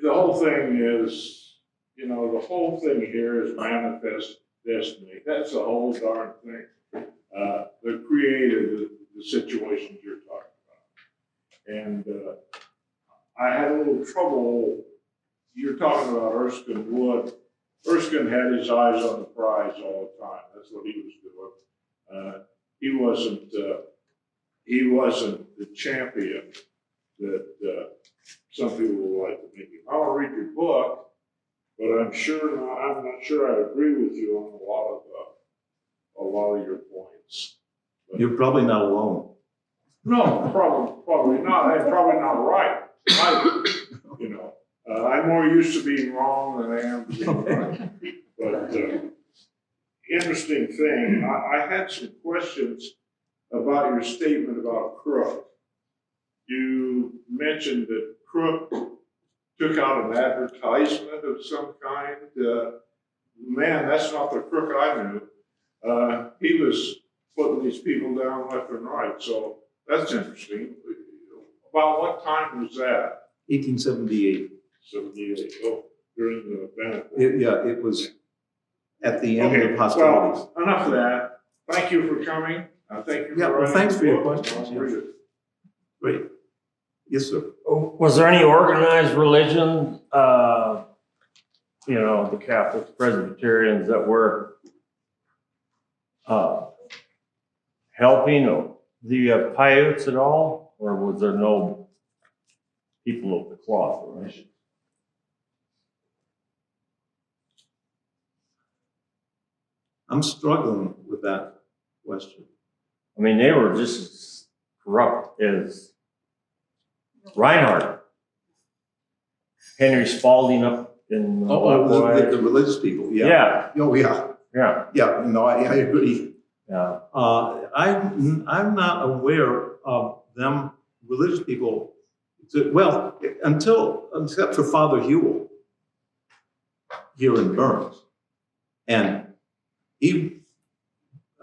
[SPEAKER 5] whole thing is you know, the whole thing here is manifest destiny. That's the whole darn thing. That created the situations you're talking about. And I had a little trouble. You're talking about Erskine Wood. Erskine had his eyes on the prize all the time. That's what he was doing. He wasn't the champion that some people would like to make him. I'll read your book, but I'm not sure I agree with you on a lot of your points. But
[SPEAKER 2] You're probably not alone.
[SPEAKER 5] no, probably not. I'm probably not right. You know, I'm more used to being wrong than I am to being right. But interesting thing, I had some questions about your statement about Crook. You mentioned that Crook took out an advertisement of some kind. Man, that's not the Crook I knew. He was putting these people down left and right, so that's interesting. About what time was that?
[SPEAKER 2] 1878.
[SPEAKER 5] 78. Oh, during the Bannock War.
[SPEAKER 2] Yeah, it was at the end
[SPEAKER 5] Okay,
[SPEAKER 2] of hostilities.
[SPEAKER 5] well, enough of that. Thank you for coming. Thank you for
[SPEAKER 2] Yeah, well,
[SPEAKER 5] writing
[SPEAKER 2] thanks
[SPEAKER 5] the
[SPEAKER 2] for your
[SPEAKER 5] book.
[SPEAKER 2] questions,
[SPEAKER 5] I'll
[SPEAKER 2] yeah.
[SPEAKER 5] read it.
[SPEAKER 2] Great. Yes, sir.
[SPEAKER 6] Was there any organized religion, you know, the Catholics, Presbyterians that were helping the Paiutes at all? Or was there no people of the cloth? Right?
[SPEAKER 2] I'm struggling with that question.
[SPEAKER 6] I mean, they were just as corrupt as Reinhardt, Henry Spalding up in
[SPEAKER 2] The religious people, yeah.
[SPEAKER 6] yeah,
[SPEAKER 2] Oh, yeah,
[SPEAKER 6] yeah,
[SPEAKER 2] yeah, no, I agree.
[SPEAKER 6] yeah.
[SPEAKER 2] I'm not aware of them, religious people, except for Father Hewell here in Burns. And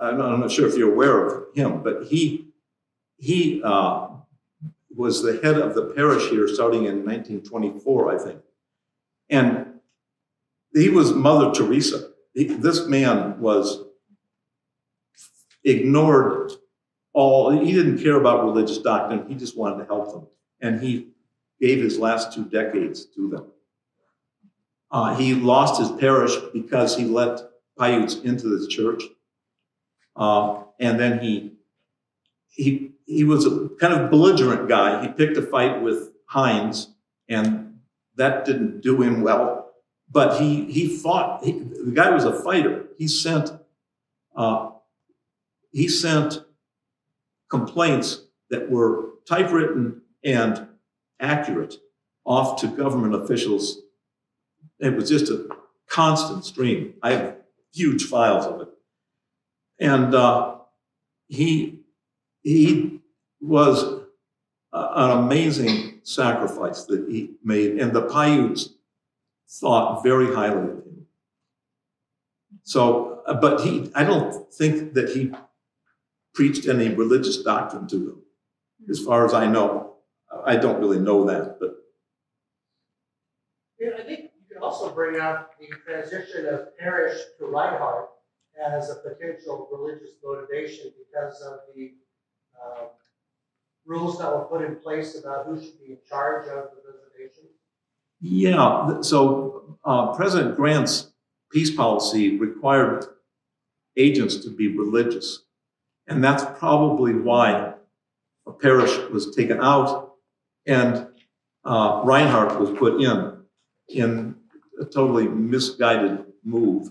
[SPEAKER 2] I'm not sure if you're aware of him, but he was the head of the parish here starting in 1924, I think. And he was Mother Teresa. This man was ignored he didn't care about religious doctrine, he just wanted to help them. And he gave his last 2 decades to them. He lost his parish because he let Paiutes into the church. And then he was a kind of belligerent guy. He picked a fight with Hines, and that didn't do him well. But he fought. The guy was a fighter. He sent complaints that were typewritten and accurate off to government officials. It was just a constant stream. I have huge files of it. And he was an amazing sacrifice that he made, and the Paiutes thought very highly of him. So, but I don't think that he preached any religious doctrine to them, as far as I know. I don't really know that, but.
[SPEAKER 7] Yeah, I think you can also bring up the transition of parish to Reinhardt as a potential religious motivation because of the rules that were put in place about who should be in charge of the reservation.
[SPEAKER 2] Yeah, so President Grant's peace policy required agents to be religious. And that's probably why a parish was taken out and Reinhardt was put in a totally misguided move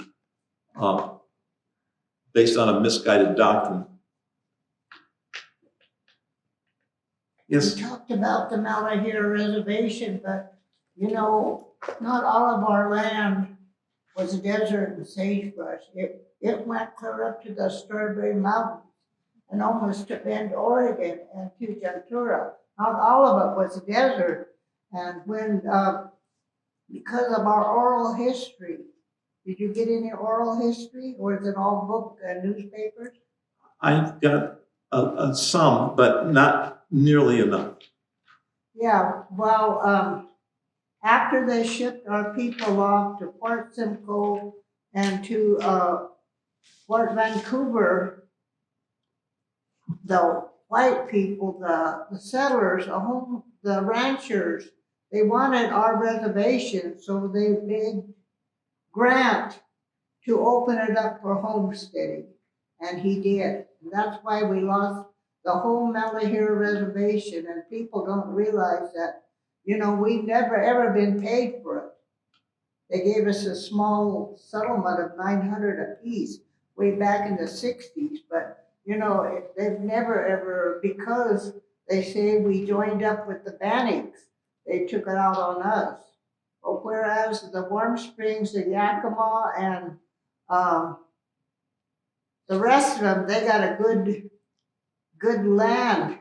[SPEAKER 2] based on a misguided doctrine. Yes?
[SPEAKER 8] We talked about the Malheur Reservation, but you know, not all of our land was a desert and sagebrush. It went clear up to the Strawberry Mountains and almost to Bend, Oregon, and to Ventura. Not all of it was a desert. And when, because of our oral history, did you get any oral history, or is it all book and newspapers?
[SPEAKER 2] I've got some, but not nearly enough.
[SPEAKER 8] Yeah, well, after they shipped our people off to Fort Simcoe and to Fort Vancouver, the white people, the settlers, the ranchers, they wanted our reservation, so they begged Grant to open it up for homesteading, and he did. And that's why we lost the whole Malheur Reservation, and people don't realize that, we've never ever been paid for it. They gave us a small settlement of 900 apiece way back in the 60s, but they've never ever, because they say we joined up with the Bannocks, they took it out on us. But whereas the Warm Springs, the Yakima, and the rest of them, they got a good land.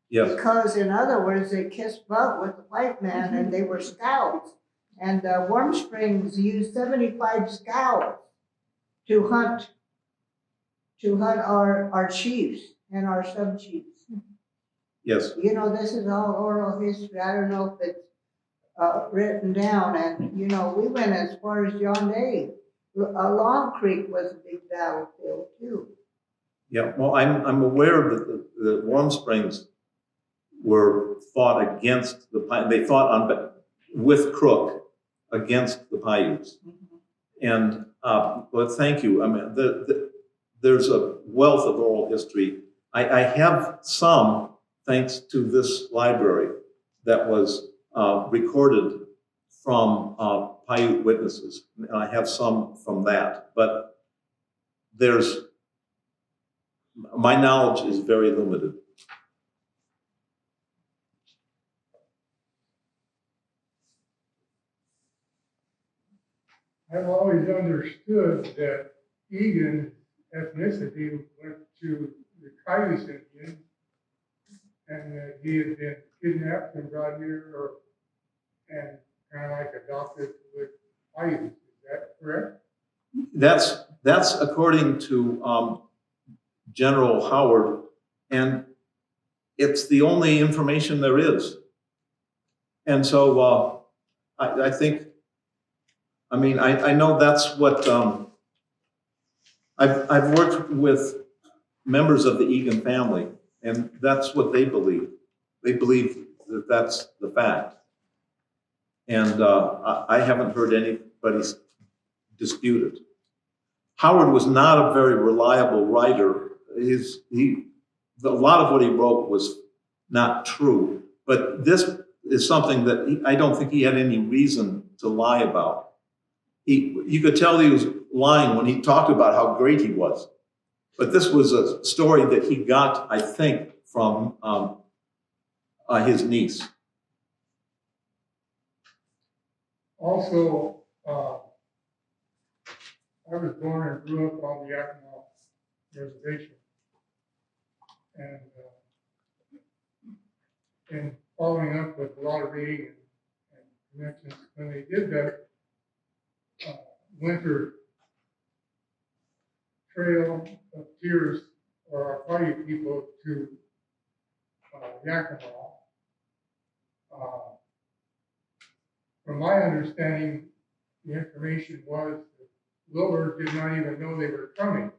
[SPEAKER 2] Yes,
[SPEAKER 8] Because in other words, they kissed butt with the white man and they were scouts. And Warm Springs used 75 scouts to hunt our chiefs and our sub-chiefs.
[SPEAKER 2] yes.
[SPEAKER 8] This is all oral history. I don't know if it's written down. And, we went as far as John Day. Long Creek was a big battlefield too.
[SPEAKER 2] Yeah, well, I'm aware that the Warm Springs were fought against they fought with Crook against the Paiutes. And, but thank you. I mean, there's a wealth of oral history. I have some, thanks to this library, that was recorded from Paiute witnesses. And I have some from that, but my knowledge is very limited.
[SPEAKER 9] I've always understood that Egan ethnicity went to the Paiute Indians, and that he had been kidnapped and brought here, and kind of like adopted with Paiutes. Is that correct?
[SPEAKER 2] That's according to General Howard, and it's the only information there is. And so I think, I know that's what, I've worked with members of the Egan family, and that's what they believe. They believe that that's the fact. And I haven't heard anybody dispute it. Howard was not a very reliable writer. A lot of what he wrote was not true, but this is something that I don't think he had any reason to lie about. You could tell he was lying when he talked about how great he was. But this was a story that he got, I think, from his niece.
[SPEAKER 9] Also, I was born and grew up on the Yakima Reservation. And following up with a lot of reading and connections, when they did that winter trail of tears for our Paiute people to Yakima, from my understanding, the information was that Wilbur did not even know they were coming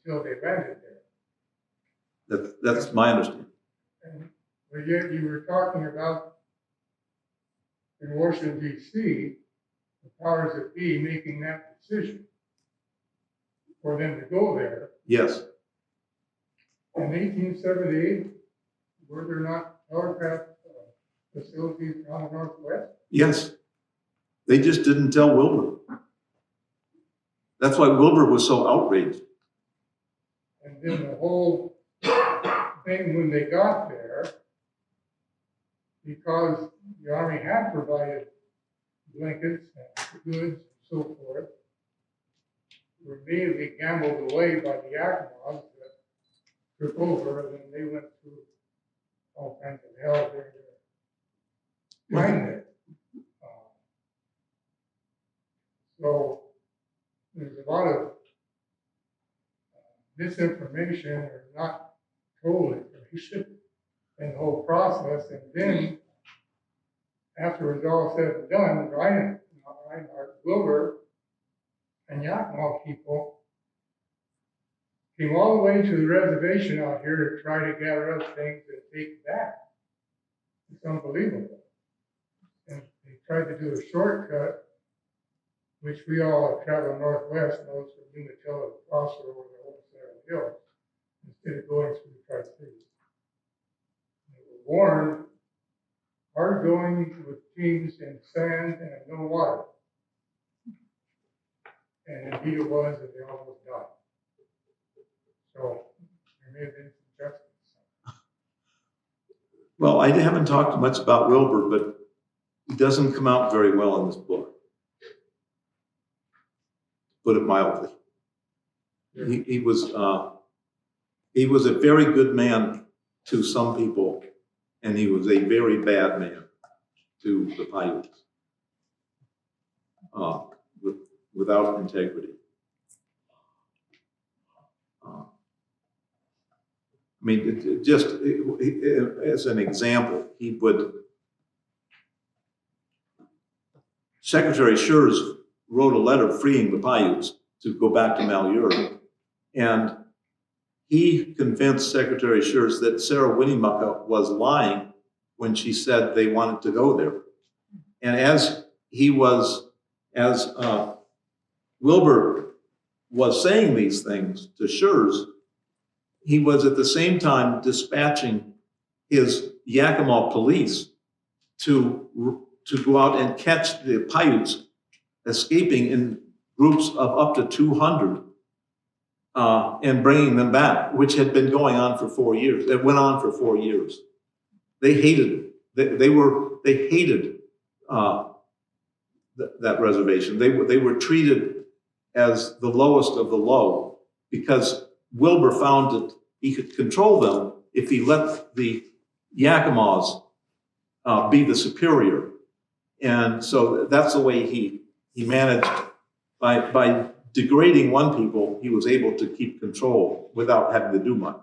[SPEAKER 9] until they landed there.
[SPEAKER 2] That's my understanding.
[SPEAKER 9] But yet you were talking about in Washington, D.C., the powers that be making that decision for them to go there.
[SPEAKER 2] Yes.
[SPEAKER 9] In 1878, were there not aircraft facilities on the Northwest?
[SPEAKER 2] Yes. They just didn't tell Wilbur. That's why Wilbur was so outraged.
[SPEAKER 9] And then the whole thing when they got there, because the Army had provided blankets and goods and so forth, were immediately gambled away by the Yakimas that took over, and then they went through all kinds of hell during their time there. So there's a lot of misinformation or not total information in the whole process. And then after it was all said and done, Reinhardt, Wilbur, and Yakima people came all the way to the reservation out here to try to gather up things and take it back. It's unbelievable. And they tried to do a shortcut, which we all have traveled northwest, knows from Umatilla to Foster over the whole Sarah Hill, instead of going through the Tri-Cities. They were warned, hard going with teams and sand and no water. And indeed it was, and they almost died. So there may have been some justice.
[SPEAKER 2] Well, I haven't talked much about Wilbur, but he doesn't come out very well in this book. Put it mildly. He was a very good man to some people, and he was a very bad man to the Paiutes, without integrity. I mean, as an example, Secretary Schurz wrote a letter freeing the Paiutes to go back to Malheur, and he convinced Secretary Schurz that Sarah Winnemucca was lying when she said they wanted to go there. And as Wilbur was saying these things to Schurz, he was at the same time dispatching his Yakima police to go out and catch the Paiutes escaping in groups of up to 200 and bringing them back, which had been going on for 4 years. It went on for 4 years. They hated it. They hated that reservation. They were treated as the lowest of the low because Wilbur found that he could control them if he let the Yakimas be the superior. And so that's the way he managed, by degrading one people, he was able to keep control without having to do much.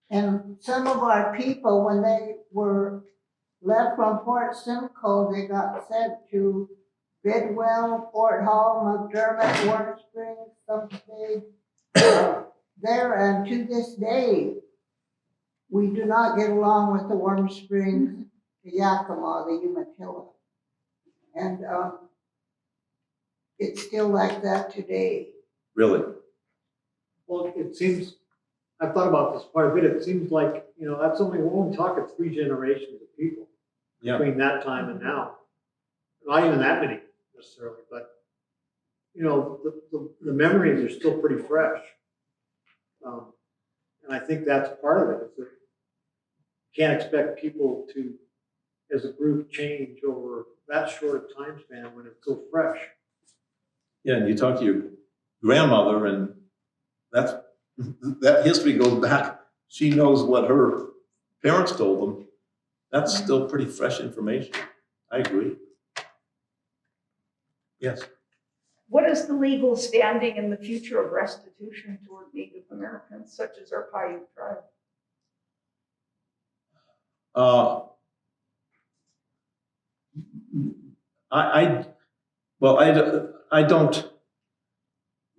[SPEAKER 8] And some of our people, when they were left from Fort Simcoe, they got sent to Bidwell, Fort Hall, McDermott, Warm Springs, some stayed there, and to this day, we do not get along with the Warm Springs, the Yakima, the Umatilla. And it's still like that today.
[SPEAKER 2] Really.
[SPEAKER 10] Well, it seems, I've thought about this quite a bit. It seems like, that's only, we're only talking 3 generations of people between that time and now. Not even that many necessarily, but, the memories are still pretty fresh. And I think that's part of it, is that you can't expect people to, as a group, change over that short a time span when it's so fresh.
[SPEAKER 2] Yeah, and you talk to your grandmother, and that history goes back. She knows what her parents told them. That's still pretty fresh information. I agree. Yes.
[SPEAKER 11] What is the legal standing in the future of restitution toward Native Americans, such as our Paiute tribe?
[SPEAKER 2] I don't,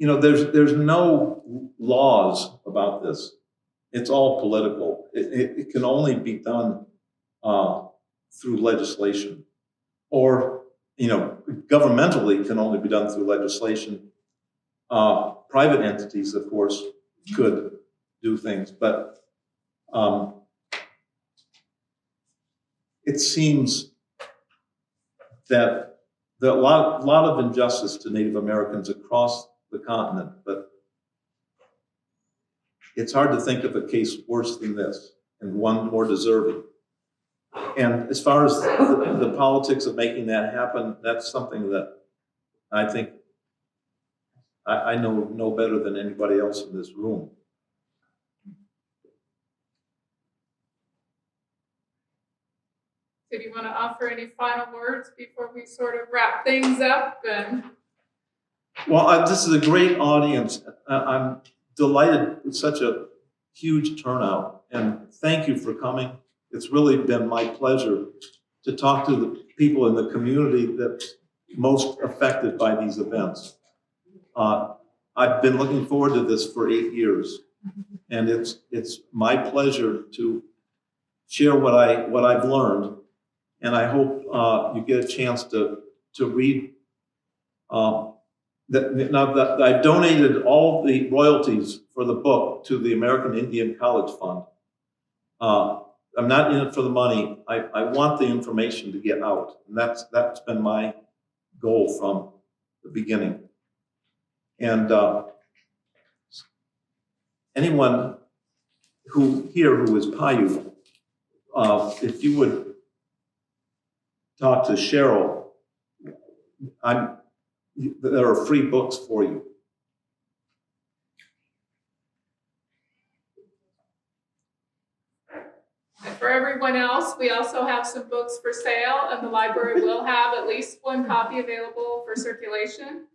[SPEAKER 2] there's no laws about this. It's all political. It can only be done through legislation, or, governmentally it can only be done through legislation. Private entities, of course, could do things, but it seems that there are a lot of injustice to Native Americans across the continent, but it's hard to think of a case worse than this and one more deserving. And as far as the politics of making that happen, that's something that I think I know no better than anybody else in this room.
[SPEAKER 1] Did you want to offer any final words before we sort of wrap things up?
[SPEAKER 2] Well, this is a great audience. I'm delighted with such a huge turnout, and thank you for coming. it's really been my pleasure to talk to the people in the community that's most affected by these events. I've been looking forward to this for 8 years, and it's my pleasure to share what I've learned, and I hope you get a chance to read. Now that I've donated all the royalties for the book to the American Indian College Fund. I'm not in it for the money. I want the information to get out, and that's been my goal from the beginning. And anyone who is Paiute, if you would talk to Cheryl, there are free books for you.
[SPEAKER 1] And for everyone else, we also have some books for sale, and the library will have at least one copy available for circulation.